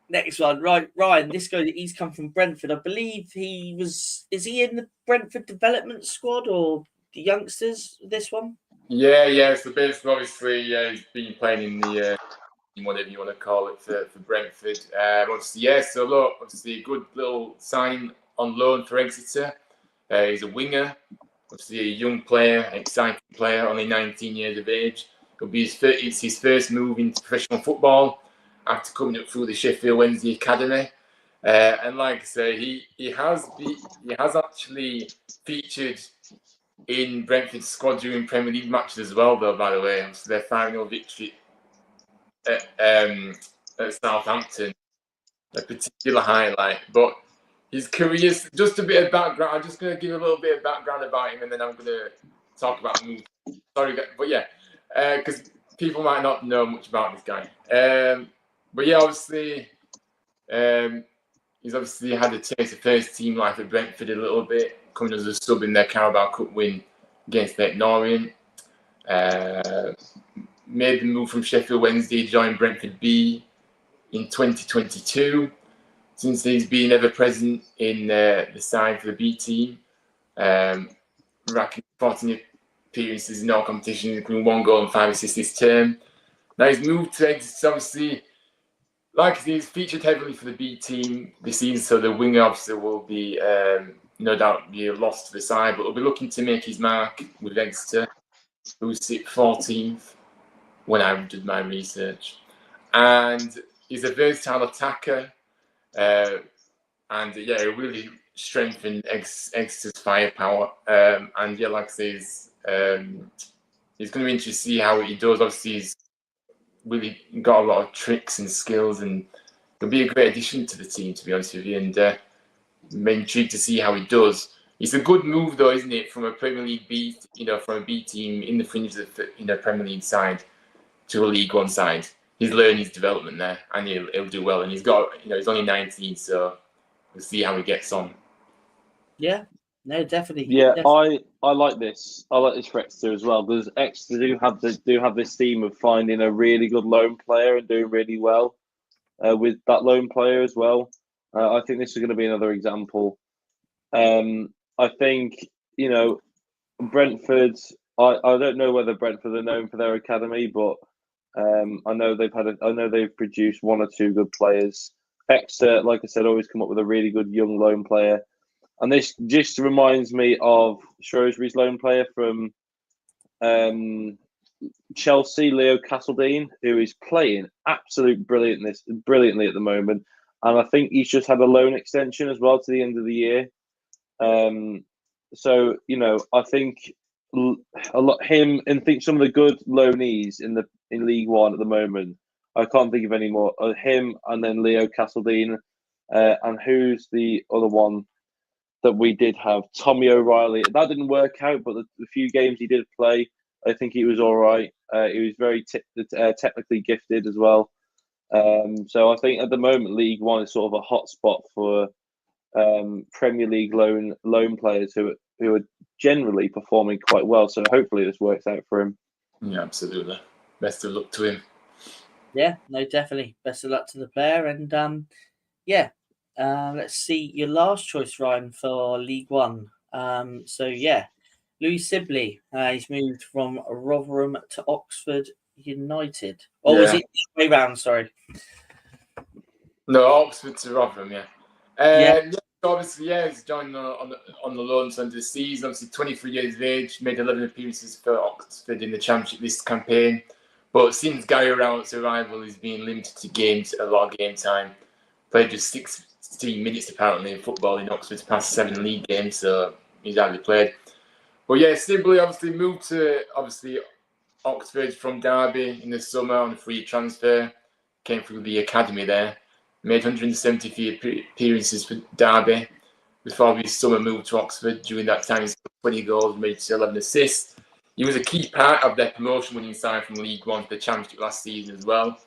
Next one, right? Ryan, this guy, he's come from Brentford. I believe is he in the Brentford development squad or the youngsters? This one? Yeah. So basically, obviously, he's been playing in the whatever you want to call it for Brentford. Obviously, so look, obviously, a good little signing on loan for Exeter. He's a winger. Obviously, a young player, exciting player, only 19 years of age. It's his first move into professional football after coming up through the Sheffield Wednesday Academy. And like I say, he has actually featured in Brentford's squad during Premier League matches as well, though, by the way. So their 5-0 victory at Southampton, a particular highlight. But his career, just a bit of background. I'm just going to give a little bit of background about him, and then I'm going to talk about the move. Sorry, but yeah, because people might not know much about this guy. But yeah, obviously, he's obviously had a taste of first team life at Brentford a little bit, coming as a sub in their Carabao Cup win against Leyton Orient. Made the move from Sheffield Wednesday, joined Brentford B in 2022. Since he's been ever present in the side for the B team, racking 14 appearances in all competitions, including 1 goal and 5 assists this term. Now he's moved to Exeter, obviously, like he's featured heavily for the B team this season, so the winger obviously will be no doubt be a loss to the side, but he'll be looking to make his mark with Exeter, who sit 14th when I did my research. And he's a versatile attacker. And yeah, it really strengthened Exeter's firepower. And yeah, like I say, it's going to be interesting to see how he does. Obviously, he's really got a lot of tricks and skills, and he'll be a great addition to the team, to be honest with you. And I'm intrigued to see how he does. It's a good move, though, isn't it, from a Premier League B, from a B team in the fringes of the Premier League side to a League One side. He's learning his development there, and he'll do well. And he's got, he's only 19, so we'll see how he gets on. Yeah, no, definitely. Yeah, definitely. I like this. I like this for Exeter as well, because Exeter do have this theme of finding a really good loan player and doing really well with that loan player as well. I think this is going to be another example. I think Brentford. I don't know whether Brentford are known for their academy, but I know they've produced 1 or 2 good players. Exeter, like I said, always come up with a really good young loan player, and this just reminds me of Shrewsbury's loan player from Chelsea, Leo Castledine, who is playing brilliantly at the moment, and I think he's just had a loan extension as well to the end of the year. So I think a lot him and think some of the good loanees in League One at the moment. I can't think of any more. Him and then Leo Castledine, and who's the other one that we did have? Tommy O'Reilly. That didn't work out, but the few games he did play, I think he was all right. He was very technically gifted as well. So I think at the moment League One is sort of a hot spot for Premier League loan players who are generally performing quite well. So hopefully this works out for him. Yeah, absolutely. Best of luck to him. Yeah, no, definitely. Best of luck to the player. And let's see your last choice, Ryan, for League One. Louis Sibley. He's moved from Rotherham to Oxford United. Or was it the way round? Sorry. No, Oxford to Rotherham. Yeah. Obviously, he's joined on the loan under the season. Obviously, 23 years of age, made 11 appearances for Oxford in the Championship this campaign. But since Gary Rowett's arrival, he's been limited to a lot of game time. Played just 16 minutes apparently in football in Oxford's past 7 league games, so he's hardly played. But yeah, Sibley obviously moved to Oxford from Derby in the summer on a free transfer. Came through the academy there. Made 173 appearances for Derby before his summer move to Oxford. During that time, he scored 20 goals, made 11 assists. He was a key part of their promotion-winning side from League One to the Championship last season as well.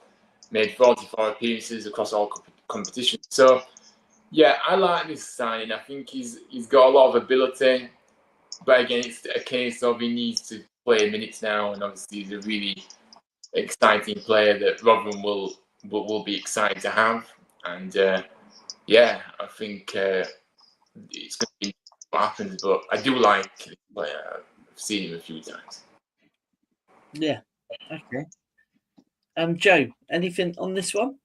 Made 44 appearances across all competitions. So, yeah, I like this signing. I think he's got a lot of ability. But again, it's a case of he needs to play minutes now. And obviously, he's a really exciting player that Rotherham will be excited to have. And, I think it's going to be what happens. But I do like the player. I've seen him a few times. Yeah. Okay. Joe, anything on this one?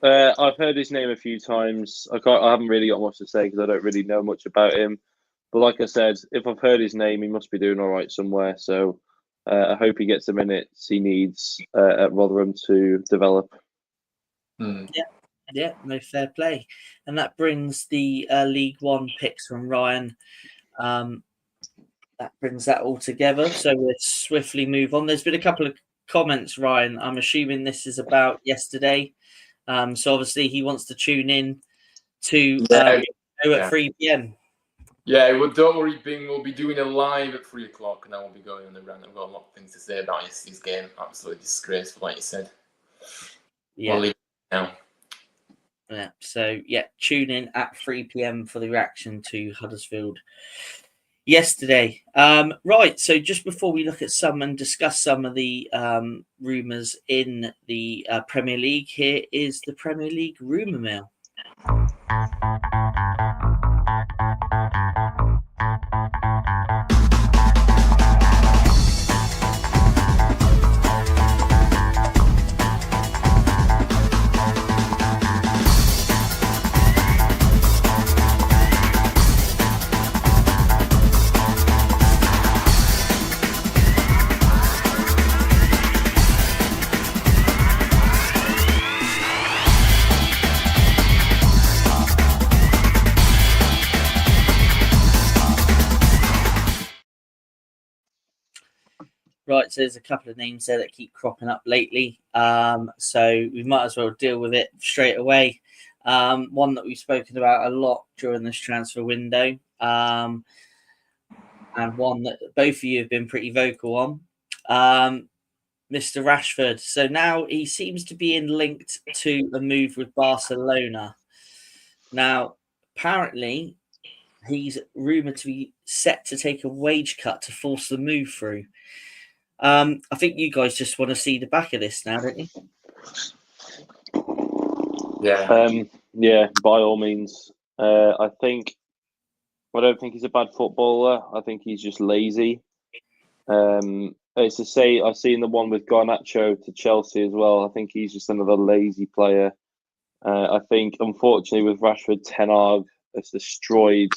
I've heard his name a few times. I haven't really got much to say because I don't really know much about him. But like I said, if I've heard his name, he must be doing all right somewhere. So I hope he gets the minutes he needs at Rotherham to develop. Yeah, no, fair play. And that brings the League One picks from Ryan. That brings that all together. So we'll swiftly move on. There's been a couple of comments, Ryan. I'm assuming this is about yesterday. So obviously he wants to tune in to at 3 p.m. Yeah, well, don't worry, Bing. We'll be doing a live at 3 o'clock, and I will be going on the rant. I've got a lot of things to say about yesterday's game. Absolutely disgraceful, like you said. Yeah. We'll leave it now. Yeah. So tune in at 3 p.m. for the reaction to Huddersfield yesterday. Right. So just before we look at some and discuss some of the rumours in the Premier League, here is the Premier League rumour mill. Right, so there's a couple of names there that keep cropping up lately. So we might as well deal with it straight away. One that we've spoken about a lot during this transfer window, and one that both of you have been pretty vocal on, Mr. Rashford. So now he seems to be linked to a move with Barcelona. Now, apparently, he's rumoured to be set to take a wage cut to force the move through. I think you guys just want to see the back of this now, don't you? Yeah, by all means. I don't think he's a bad footballer. I think he's just lazy. It's to say, I've seen the one with Garnacho to Chelsea as well. I think he's just another lazy player. I think, unfortunately, with Rashford, Ten Hag has destroyed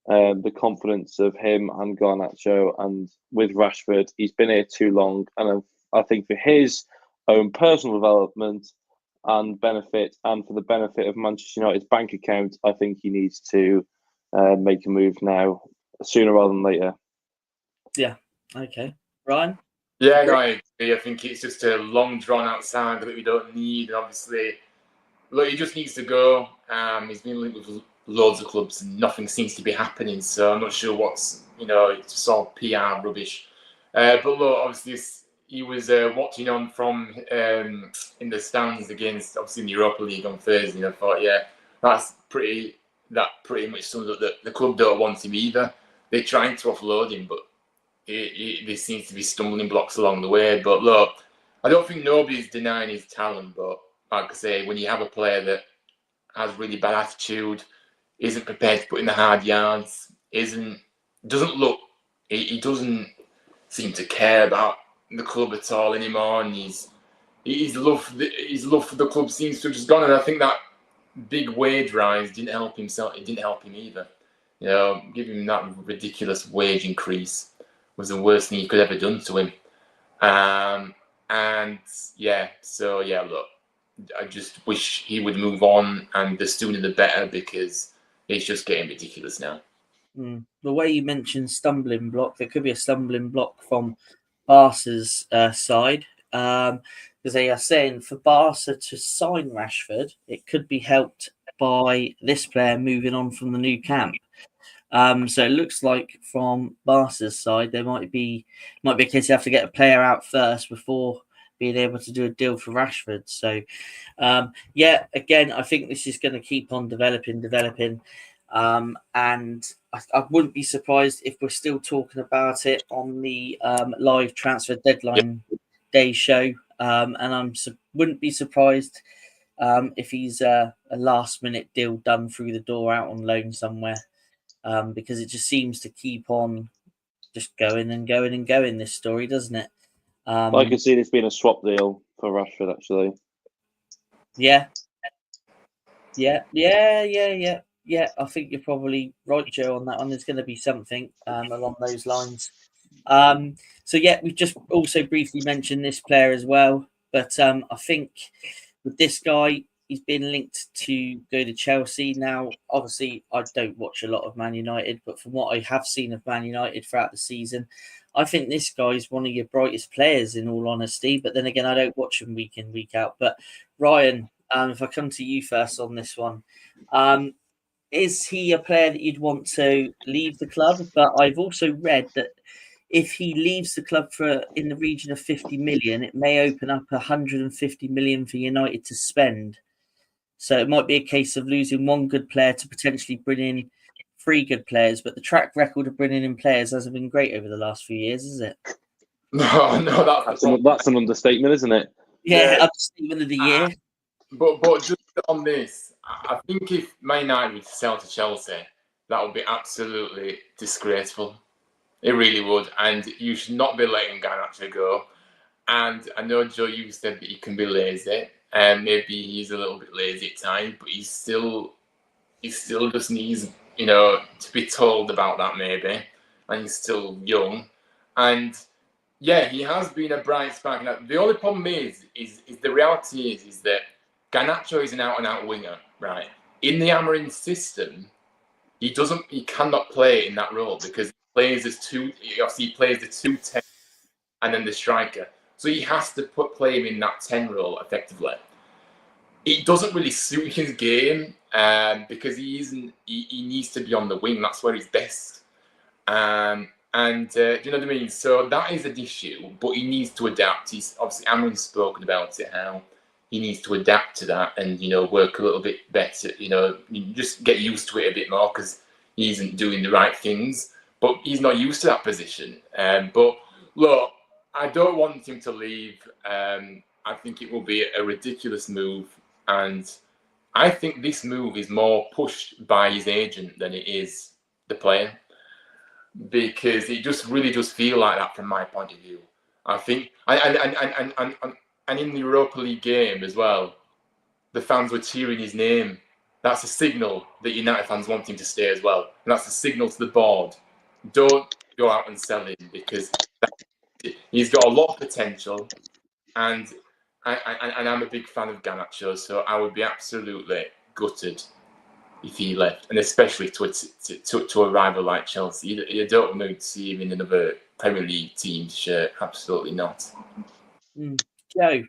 the confidence of him and Garnacho, and with Rashford, he's been here too long, and I think for his own personal development and benefit, and for the benefit of Manchester United's bank account, I think he needs to make a move now, sooner rather than later. Yeah. Okay. Ryan? Yeah, no, I agree. I think it's just a long, drawn-out saga that we don't need. And obviously, look, he just needs to go. He's been linked with loads of clubs and nothing seems to be happening. So I'm not sure what's, it's just all PR rubbish. But look, obviously, he was watching on from in the stands against, obviously, in the Europa League on Thursday. And I thought, yeah, that pretty much sums up that the club don't want him either. They're trying to offload him, but there seems to be stumbling blocks along the way. But look, I don't think nobody's denying his talent. But like I say, when you have a player that has really bad attitude, isn't prepared to put in the hard yards, he doesn't seem to care about the club at all anymore, and his love for the club seems to have just gone. And I think that big wage rise didn't help himself. It didn't help him either. Giving him that ridiculous wage increase was the worst thing he could have ever done to him. Look, I just wish he would move on, and the sooner the better, because it's just getting ridiculous now. The way you mentioned stumbling block, there could be a stumbling block from Barca's side, because they are saying for Barca to sign Rashford, it could be helped by this player moving on from the new camp. So it looks like from Barca's side, there might be a case you have to get a player out first before being able to do a deal for Rashford. So, again, I think this is going to keep on developing. And I wouldn't be surprised if we're still talking about it on the live transfer deadline day show. And I wouldn't be surprised if he's a last-minute deal done through the door out on loan somewhere. Because it just seems to keep on just going and going and going, this story, doesn't it? I could see this being a swap deal for Rashford, actually. Yeah. I think you're probably right, Joe, on that one. There's going to be something along those lines. We've just also briefly mentioned this player as well. But I think with this guy, he's been linked to go to Chelsea. Now, obviously, I don't watch a lot of Man United, but from what I have seen of Man United throughout the season, I think this guy is one of your brightest players, in all honesty. But then again, I don't watch him week in, week out. But Ryan, if I come to you first on this one, is he a player that you'd want to leave the club? But I've also read that if he leaves the club for in the region of 50 million, it may open up 150 million for United to spend. So it might be a case of losing one good player to potentially bring in three good players. But the track record of bringing in players hasn't been great over the last few years, is it? No, that's an understatement, isn't it? Yeah, understatement of the year. But just on this, I think if Man United were to sell to Chelsea, that would be absolutely disgraceful. It really would. And you should not be letting Garnacho go. And I know, Joe, you said that he can be lazy. And maybe he's a little bit lazy at times, but he still just needs, to be told about that maybe. And he's still young. And yeah, he has been a bright spark. Now, the only problem is the reality is that Garnacho is an out-and-out winger, right? In the Amorim system, he cannot play in that role because he plays the 2-10 and then the striker. So he has to play him in that 10 role effectively. It doesn't really suit his game because he needs to be on the wing. That's where he's best. Do you know what I mean? So that is an issue, but he needs to adapt. He's obviously Amorim's spoken about it, how he needs to adapt to that and, work a little bit better, just get used to it a bit more because he isn't doing the right things, but he's not used to that position. But look, I don't want him to leave. I think it will be a ridiculous move. And I think this move is more pushed by his agent than it is the player. Because it just really does feel like that from my point of view. I think, and in the Europa League game as well, the fans were cheering his name that's a signal that United fans want him to stay as well. And that's a signal to the board. Don't go out and sell him, because he's got a lot of potential, and I'm a big fan of Garnacho, so I would be absolutely gutted if he left, and especially to a rival like Chelsea. You don't want to see him in another Premier League team shirt. Absolutely not. Joe,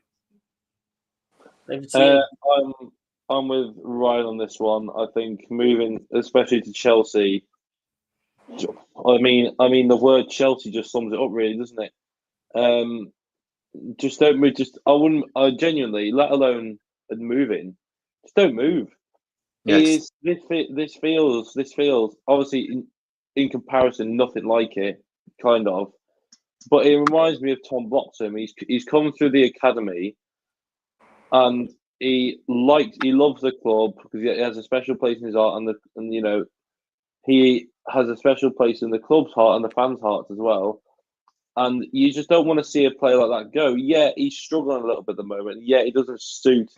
over to you. I'm with Ryan on this one. I think moving, especially to Chelsea. I mean, the word Chelsea just sums it up, really, doesn't it? Just don't move. I wouldn't. I genuinely, let alone moving, just don't move. Yes. This feels obviously in comparison nothing like it, kind of. But it reminds me of Tom Bloxham. He's come through the academy, and he loves the club because he has a special place in his heart, and you know, he has a special place in the club's heart and the fans' hearts as well. And you just don't want to see a player like that go. Yeah, he's struggling a little bit at the moment. Yeah, it doesn't suit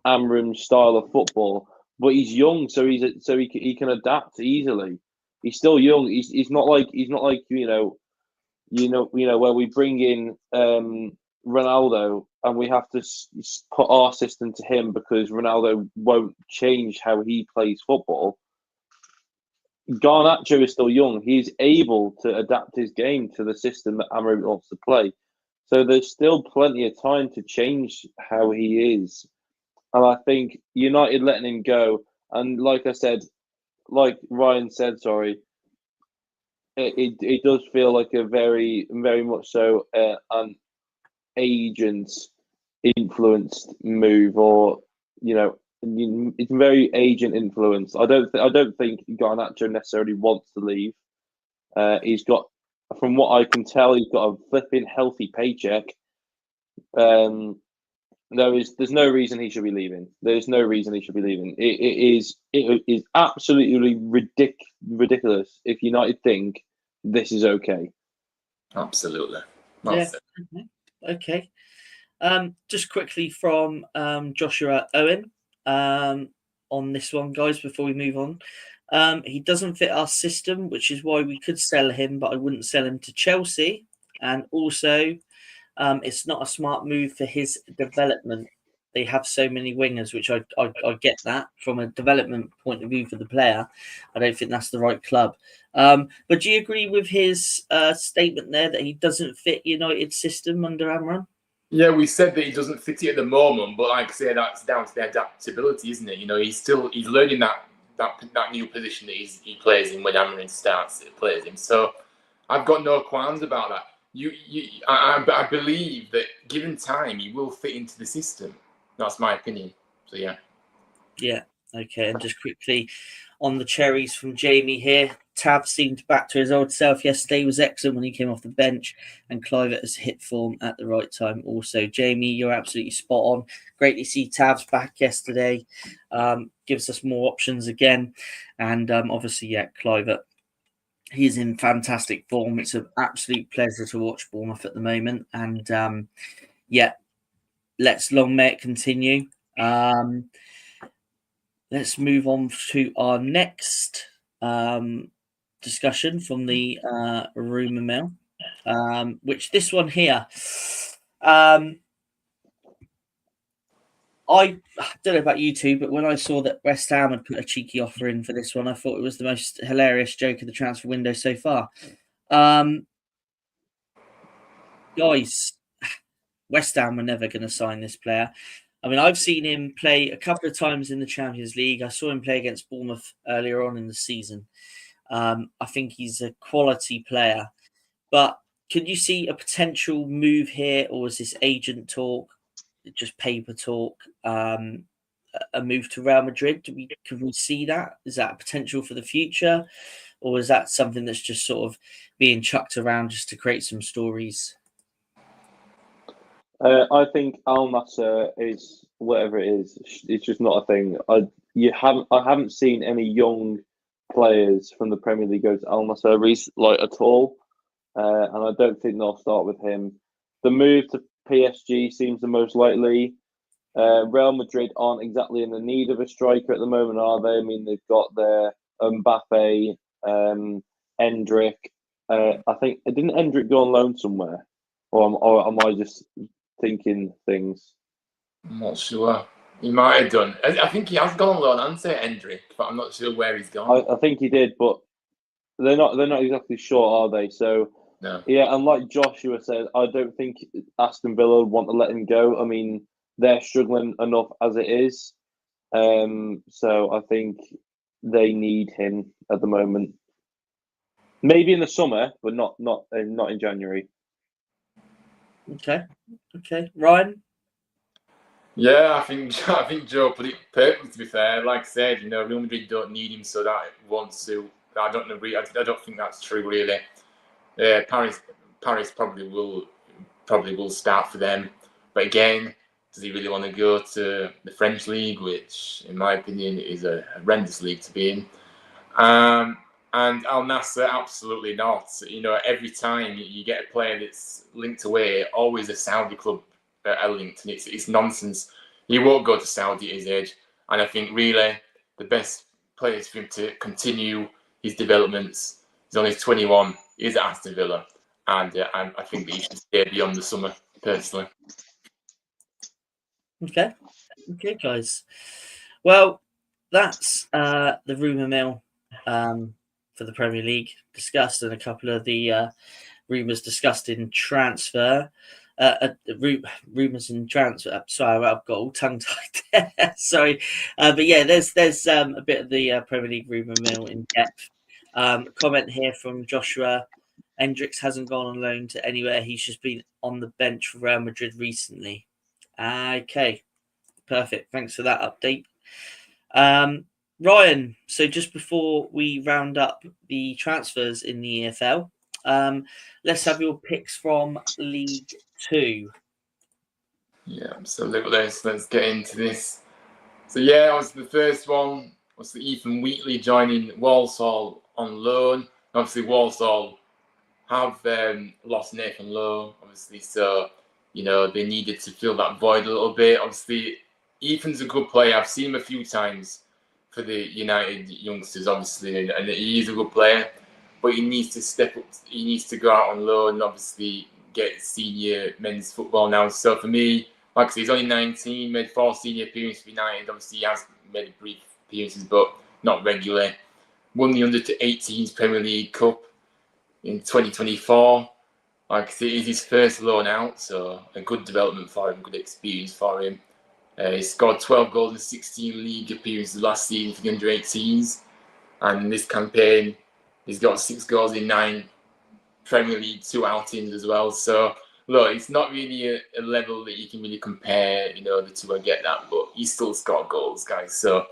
Amram's style of football, but he's young, so he can adapt easily. He's still young. He's not like you know where we bring in Ronaldo and we have to put our system to him because Ronaldo won't change how he plays football. Garnacho is still young. He's able to adapt his game to the system that Amram wants to play. So there's still plenty of time to change how he is. And I think United letting him go, and like Ryan said, it does feel like a very, very much so an agent influenced move, or it's very agent influenced. I don't think Garnacho necessarily wants to leave. He's got, from what I can tell, he's got a flipping healthy paycheck. There's no reason he should be leaving. There's no reason he should be leaving. It is absolutely ridiculous if United think this is okay. Absolutely. Yeah. Okay. Just quickly from Joshua Owen on this one, guys, before we move on. He doesn't fit our system, which is why we could sell him, but I wouldn't sell him to Chelsea. And also, it's not a smart move for his development. They have so many wingers, which I get that from a development point of view for the player. I don't think that's the right club. But do you agree with his statement there that he doesn't fit United's system under Amram? Yeah, we said that he doesn't fit it at the moment, but like I say, that's down to the adaptability, isn't it? He's learning that new position that he plays in when Amram plays him. So I've got no qualms about that. I believe that given time, he will fit into the system. That's my opinion. So yeah. Yeah. Okay. And just quickly on the cherries from Jamie here. Tav seemed back to his old self yesterday. He was excellent when he came off the bench, and Kluivert has hit form at the right time also. Jamie, you're absolutely spot on. Great to see Tav's back yesterday. Gives us more options again. And obviously, yeah, Kluivert, he's in fantastic form. It's an absolute pleasure to watch Bournemouth at the moment. And yeah, let's long may it continue. Let's move on to our next discussion from the rumour mill, which this one here, I don't know about you two, but when I saw that West Ham had put a cheeky offer in for this one, I thought it was the most hilarious joke of the transfer window so far. Guys, West Ham were never going to sign this player. I mean, I've seen him play a couple of times in the Champions League. I saw him play against Bournemouth earlier on in the season. I think he's a quality player. But can you see a potential move here, or is this agent talk, just paper talk, a move to Real Madrid? Can we see that? Is that a potential for the future? Or is that something that's just sort of being chucked around just to create some stories? I think Al Nassr is whatever it is. It's just not a thing. I haven't seen any young players from the Premier League go to Al Nassr at all, and I don't think they'll start with him. The move to PSG seems the most likely. Real Madrid aren't exactly in the need of a striker at the moment, are they? I mean, they've got their Mbappe, Endrick. I think didn't Endrick go on loan somewhere, or am I just thinking things? I'm not sure. He might have done. I think he has gone on loan and say Endrick, but I'm not sure where he's gone. I think he did, but they're not exactly sure, are they? So No. yeah, and like Joshua said, I don't think Aston Villa would want to let him go. I mean, they're struggling enough as it is. So I think they need him at the moment. Maybe in the summer, but not in January. Okay, Ryan. Yeah, I think Joe put it perfectly. To be fair, like I said, Real Madrid don't need him, so that won't suit. I don't agree. I don't think that's true, really. Yeah, Paris probably will start for them, but again, does he really want to go to the French league, which, in my opinion, is a horrendous league to be in? And Al Nassr, absolutely not. Every time you get a player that's linked away, always a Saudi club are linked, and it's nonsense. He won't go to Saudi at his age, and I think really the best place for him to continue his developments. He's only 21. He's at Aston Villa, and I think that he should stay beyond the summer, personally. Okay, guys. Well, that's the rumour mill for the Premier League discussed, and a couple of the rumours discussed in transfer. Rumours in transfer. Sorry, I've got all tongue tied there. Sorry, but yeah, there's a bit of the Premier League rumour mill in depth. Comment here from Joshua. Hendricks hasn't gone on loan to anywhere. He's just been on the bench for Real Madrid recently. Okay, perfect. Thanks for that update. Ryan, so just before we round up the transfers in the EFL, let's have your picks from League 2. Yeah, absolutely. Let's get into this. So yeah, the first one was the Ethan Wheatley joining Walsall on loan. Obviously, Walsall have lost Nathan Lowe, obviously, so they needed to fill that void a little bit. Obviously, Ethan's a good player. I've seen him a few times for the United youngsters, obviously, and he is a good player, but he needs to step up. He needs to go out on loan and obviously get senior men's football now. So for me, like I said, he's only 19, made 4 senior appearances for United. Obviously, he has made brief appearances, but not regularly. Won the under-18s Premier League Cup in 2024. Like I said, it's his first loan out, so a good development for him, good experience for him. He scored 12 goals in 16 league appearances last season for the under-18s. And this campaign, he's got 6 goals in 9 Premier League 2 outings as well. So, look, it's not really a level that you can really compare, the two. I get that, but he still scored goals, guys. So,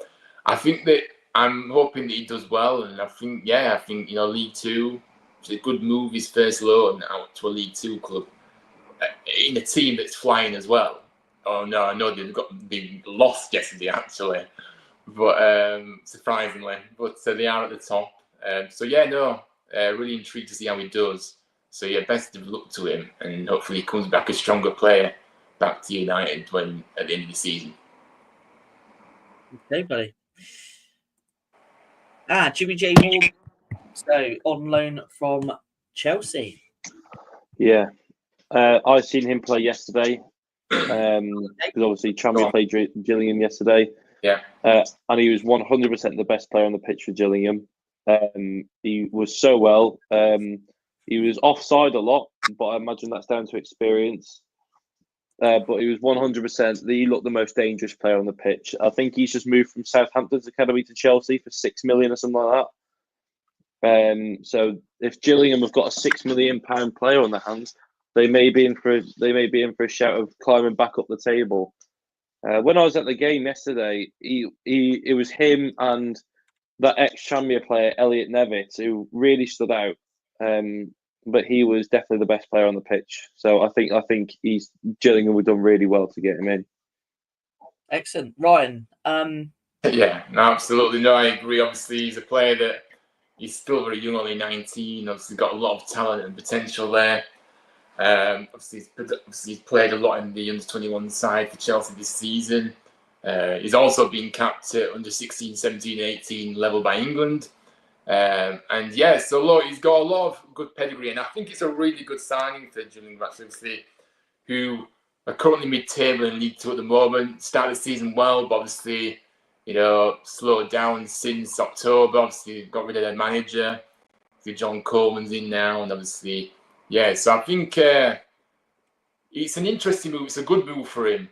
I think that I'm hoping that he does well. And I think, League 2, it's a good move, his first loan out to a League 2 club in a team that's flying as well. Oh no, I know they lost yesterday actually, but surprisingly, but they are at the top. Really intrigued to see how he does. So yeah, best of luck to him, and hopefully he comes back a stronger player back to United at the end of the season. Okay, buddy. Jimmy J. Morgan, so on loan from Chelsea. Yeah, I've seen him play yesterday. Because obviously Tranmere played Gillingham yesterday. Yeah. And he was 100% the best player on the pitch for Gillingham. He was so well. He was offside a lot, but I imagine that's down to experience. But he was 100%. He looked the most dangerous player on the pitch. I think he's just moved from Southampton's academy to Chelsea for $6 million or something like that. So if Gillingham have got a £6 million player on their hands, they may be in for a shout of climbing back up the table. When I was at the game yesterday, it was him and that ex-Tranmere player Elliot Nevitt who really stood out. But he was definitely the best player on the pitch. So I think Gillingham have done really well to get him in. Excellent, Ryan. Yeah, no, absolutely. No, I agree. Obviously, he's a player that he's still very young, only 19. Obviously, got a lot of talent and potential there. Obviously, he's played a lot in the under-21 side for Chelsea this season. He's also been capped at under 16, 17, 18 level by England. And yeah, so look, he's got a lot of good pedigree, and I think it's a really good signing for Gillingham, obviously, who are currently mid-table in League Two at the moment. Started the season well, but obviously, slowed down since October. Obviously, got rid of their manager. John Coleman's in now, and obviously, yeah. So I think it's an interesting move. It's a good move for him.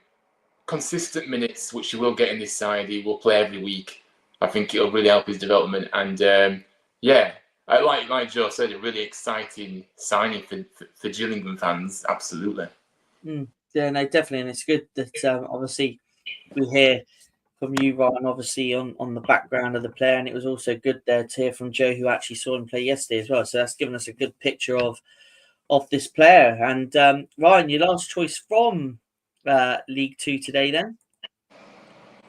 Consistent minutes, which he will get in this side. He will play every week. I think it'll really help his development. And yeah, like Joe said, a really exciting signing for Gillingham fans. Absolutely. Yeah, no, definitely, and it's good that obviously we hear from you, Ryan, obviously on the background of the player, and it was also good there to hear from Joe, who actually saw him play yesterday as well. So that's given us a good picture of this player. And Ryan, your last choice from League Two today, then,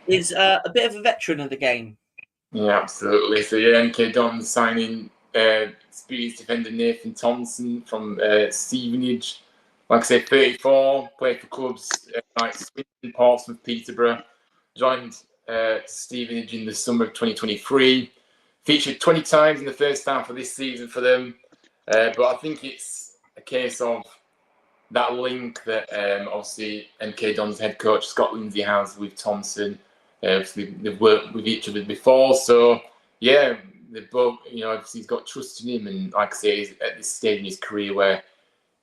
is a bit of a veteran of the game. Yeah, absolutely. So yeah, MK Dons signing experienced defender Nathan Thompson from Stevenage. Like I said, 34, played for clubs like Swindon, Portsmouth, Peterborough. Joined Stevenage in the summer of 2023. Featured 20 times in the first half of this season for them. But I think it's a case of that link that obviously MK Dons head coach Scott Lindsay has with Thompson. Obviously, they've worked with each other before. So, yeah, they've both, obviously he's got trust in him. And like I say, he's at this stage in his career where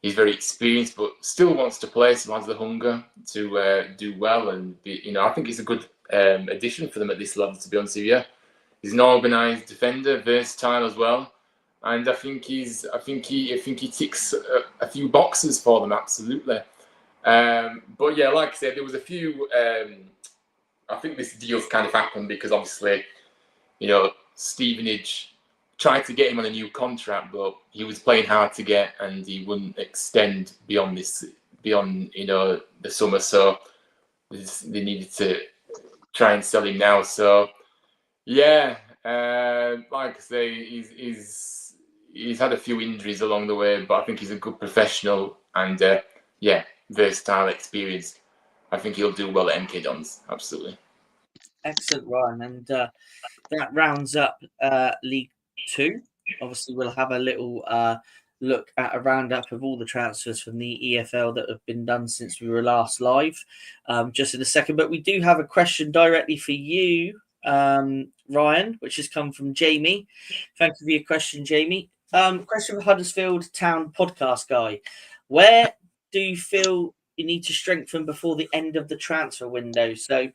he's very experienced, but still wants to play, so has the hunger to do well. And be, I think it's a good addition for them at this level, to be honest with you. He's an organised defender, versatile as well, and I think he ticks a few boxes for them, absolutely. But yeah, like I said, there was a few. I think this deal's kind of happened because obviously, Stevenage tried to get him on a new contract, but he was playing hard to get, and he wouldn't extend beyond the summer. So they needed to try and sell him now. So yeah, like I say, he's had a few injuries along the way, but I think he's a good professional and versatile, experienced. I think he'll do well at MK Dons. Absolutely. Excellent, Ryan, and that rounds up League Two. Obviously, we'll have a little look at a roundup of all the transfers from the EFL that have been done since we were last live, just in a second. But we do have a question directly for you, Ryan, which has come from Jamie. Thank you for your question, Jamie. Question for Huddersfield Town podcast guy. Where do you feel you need to strengthen before the end of the transfer window? So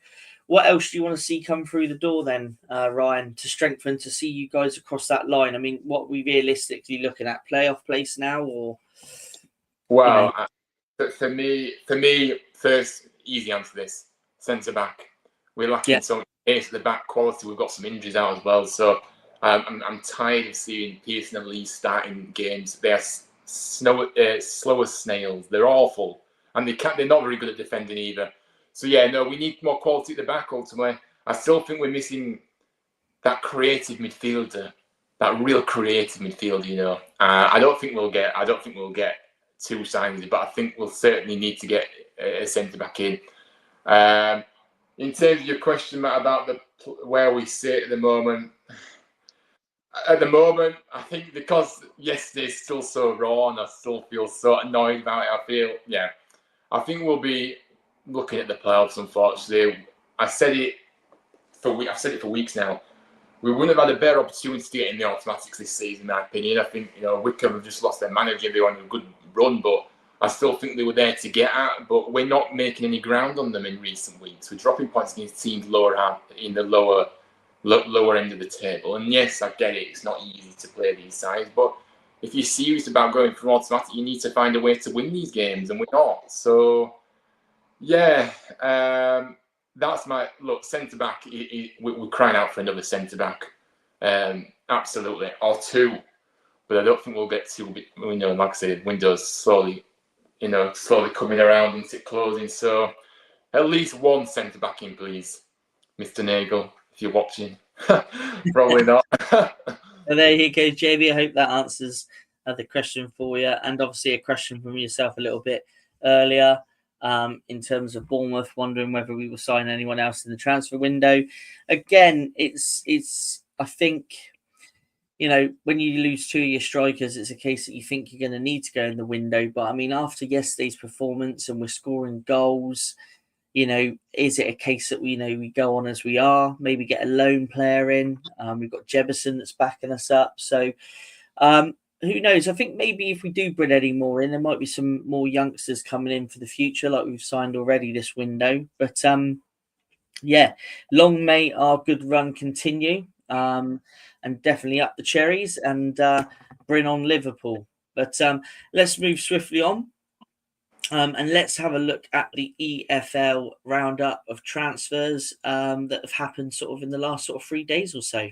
what else do you want to see come through the door then, Ryan, to strengthen, to see you guys across that line? I mean, what are we realistically looking at? Playoff place now, or? Well, for me, first, easy answer this. Centre-back. We're lacking some pace at the back, quality. We've got some injuries out as well. So I'm tired of seeing Pearson and Lee starting games. They're slow as snails. They're awful. And they're not very good at defending either. So yeah, no, we need more quality at the back ultimately. I still think we're missing that creative midfielder, that real creative midfielder. I don't think we'll get two signings, but I think we'll certainly need to get a centre back in. In terms of your question, Matt, about where we sit at the moment. At the moment, I think because yesterday's still so raw and I still feel so annoyed about it, I think we'll be looking at the playoffs, unfortunately. I've said it for weeks now. We wouldn't have had a better opportunity to get in the automatics this season, in my opinion. I think, Wickham have just lost their manager. They were on a good run, but I still think they were there to get at. But we're not making any ground on them in recent weeks. We're dropping points against teams in the lower end of the table. And yes, I get it. It's not easy to play these sides, but if you're serious about going from automatic, you need to find a way to win these games, and we're not. So yeah, that's my look. Centre back, we're crying out for another centre back, absolutely, or two. But I don't think we'll get two. Like I said, windows slowly coming around into closing. So at least one centre back in, please, Mr. Nagel, if you're watching. Probably not. And there you go, Jamie. I hope that answers the question for you, and obviously a question from yourself a little bit earlier in terms of Bournemouth, wondering whether we will sign anyone else in the transfer window. Again, it's I think, you know, when you lose two of your strikers, it's a case that you think you're going to need to go in the window. But I mean, after yesterday's performance and we're scoring goals, you know, is it a case that we go on as we are, maybe get a loan player in? We've got Jebison that's backing us up. So who knows? I think maybe if we do bring any more in, there might be some more youngsters coming in for the future, like we've signed already this window. But yeah, long may our good run continue, and definitely up the cherries and bring on Liverpool. But let's move swiftly on. And let's have a look at the EFL roundup of transfers that have happened sort of in the last sort of 3 days or so.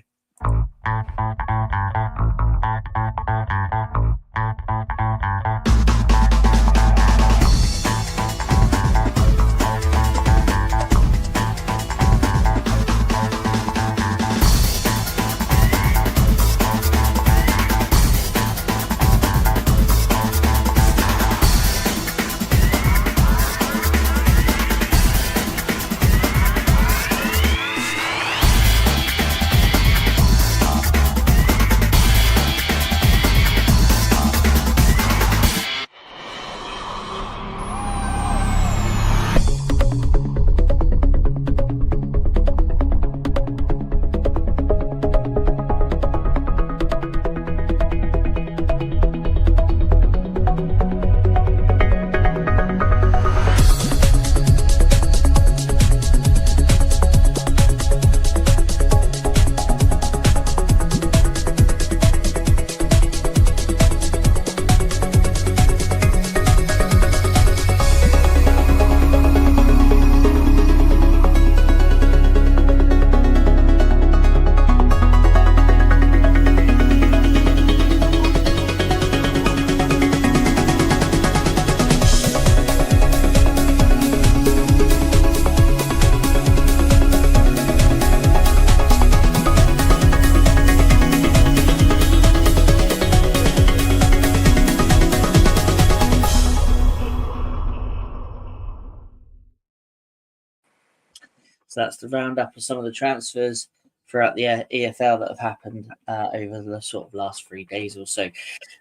So that's the roundup of some of the transfers throughout the EFL that have happened over the sort of last 3 days or so.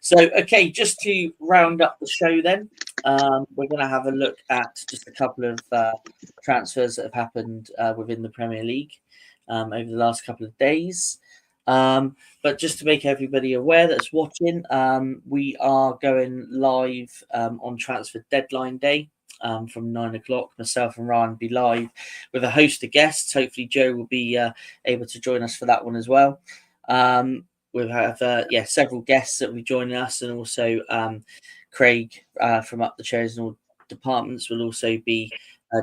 So, okay, just to round up the show then, we're going to have a look at just a couple of transfers that have happened within the Premier League over the last couple of days. But just to make everybody aware that's watching, we are going live on transfer deadline day. From 9 o'clock. Myself and Ryan will be live with a host of guests. Hopefully Joe will be able to join us for that one as well. We'll have several guests that will be joining us, and also Craig from Up the Cherries and all departments will also be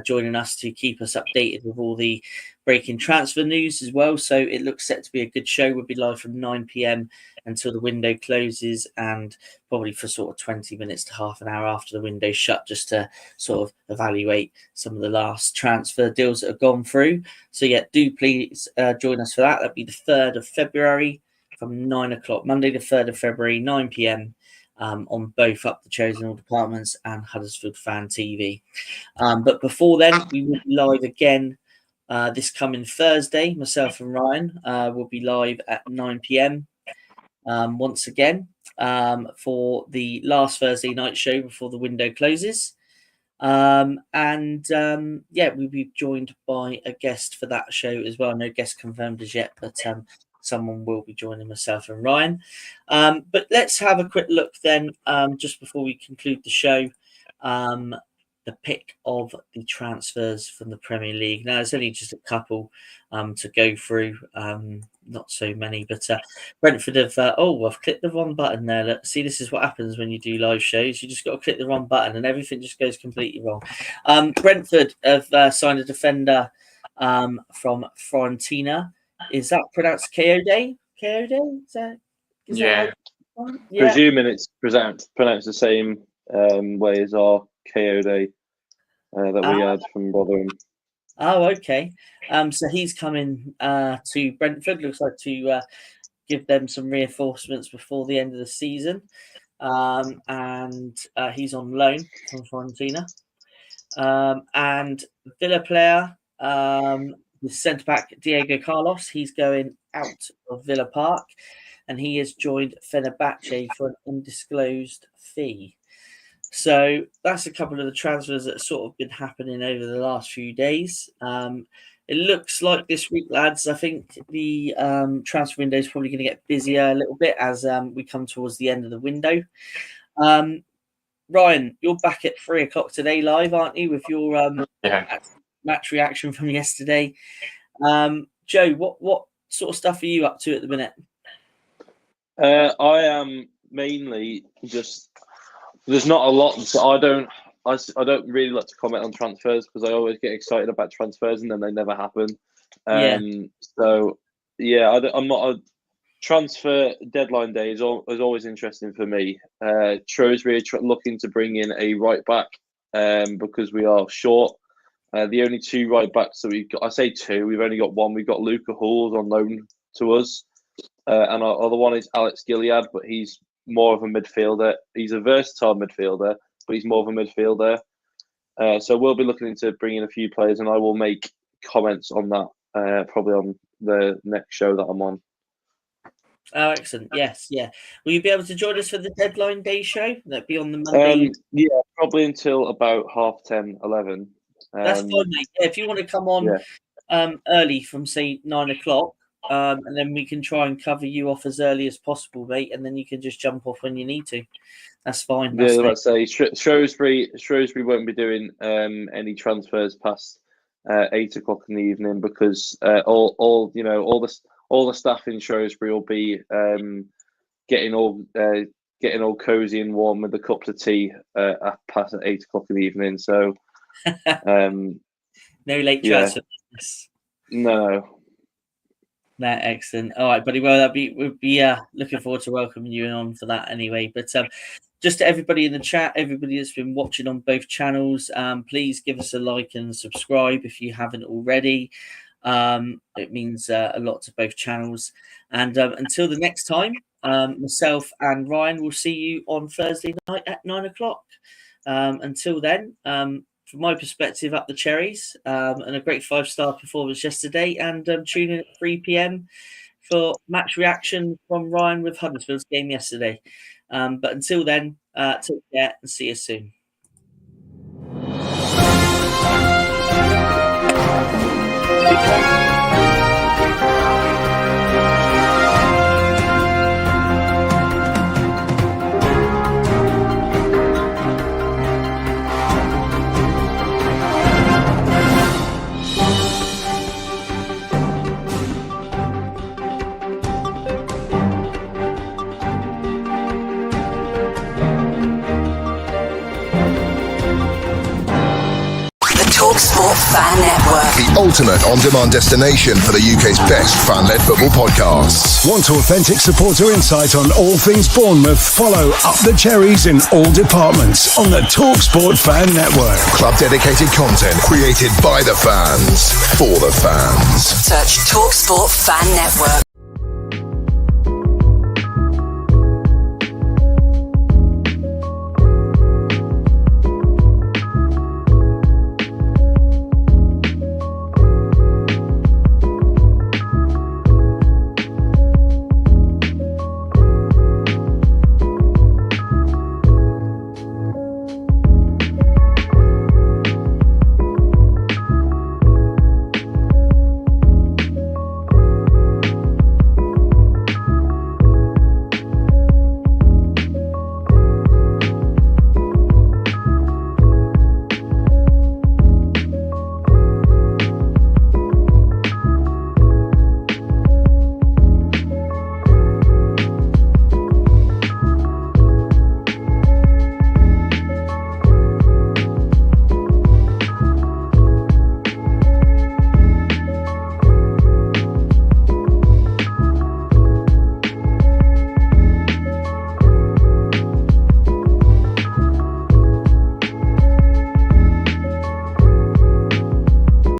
joining us to keep us updated with all the breaking transfer news as well. So it looks set to be a good show. We'll be live from 9 p.m. until the window closes, and probably for sort of 20 minutes to half an hour after the window shut, just to sort of evaluate some of the last transfer deals that have gone through. So yeah, do please join us for that. That'll be the 3rd of February from 9 o'clock, Monday the 3rd of February, 9 p.m. On both Up the Cherries and all departments and Huddersfield Fan TV. But before then, we will be live again this coming Thursday. Myself and Ryan will be live at 9 p.m. Once again for the last Thursday night show before the window closes. We'll be joined by a guest for that show as well. No guest confirmed as yet, but someone will be joining myself and Ryan. But let's have a quick look then, just before we conclude the show, the pick of the transfers from the Premier League. Now, there's only just a couple to go through, not so many, but Brentford have... I've clicked the wrong button there. Look, see, this is what happens when you do live shows. You just got to click the wrong button and everything just goes completely wrong. Brentford have signed a defender from Fiorentina. Is that pronounced Kayode? Kayode? Is that right? Yeah. Presuming it's pronounced the same way as our Kayode that we had from Rotherham. Oh, okay. So he's coming to Brentford. Looks like to give them some reinforcements before the end of the season. and he's on loan from Fiorentina. And Villa player, the centre back Diego Carlos, he's going out of Villa Park, and he has joined Fenerbahce for an undisclosed fee. So that's a couple of the transfers that have sort of been happening over the last few days. It looks like this week, lads, I think the transfer window is probably going to get busier a little bit as we come towards the end of the window. Ryan, you're back at 3 o'clock today live, aren't you, with your match reaction from yesterday? Joe, what sort of stuff are you up to at the minute? I am mainly just... There's not a lot, so I don't really like to comment on transfers because I always get excited about transfers and then they never happen. So yeah, I'm not a transfer deadline day is always interesting for me. Shrewsbury are looking to bring in a right back because we are short. The only 2 right backs that we've got, I say 2, we've only got one. We've got Luca Halls on loan to us, and our other one is Alex Gilead, but he's more of a midfielder. He's a versatile midfielder, but he's more of a midfielder. So we'll be looking into bringing a few players, and I will make comments on that probably on the next show that I'm on. Oh, excellent. Yes, yeah. Will you be able to join us for the deadline day show? That'd be on the Monday. Yeah, probably until about 10:30, 11. That's fine, mate. Yeah, if you want to come on early from, say, 9 o'clock, and then we can try and cover you off as early as possible, mate, and then you can just jump off when you need to. That's fine. Yeah, let's say Shrewsbury won't be doing any transfers past 8 o'clock in the evening because all the staff in Shrewsbury will be getting all cozy and warm with the cups of tea past 8 o'clock in the evening. So no late transfer. No. Excellent. All right, buddy. Well, we'll be looking forward to welcoming you on for that anyway. But just to everybody in the chat, everybody that's been watching on both channels, please give us a like and subscribe if you haven't already. It means a lot to both channels. And until the next time, myself and Ryan will see you on Thursday night at 9 o'clock. Until then, from my perspective, up the cherries, and a great 5-star performance yesterday. And tune in at 3 p.m. for match reaction from Ryan with Huddersfield's game yesterday. But until then, take care and see you soon. TalkSport Fan Network. The ultimate on-demand destination for the UK's best fan-led football podcasts. Want authentic supporter insight on all things Bournemouth? Follow Up the Cherries in all departments on the TalkSport Fan Network. Club-dedicated content created by the fans, for the fans. Search TalkSport Fan Network.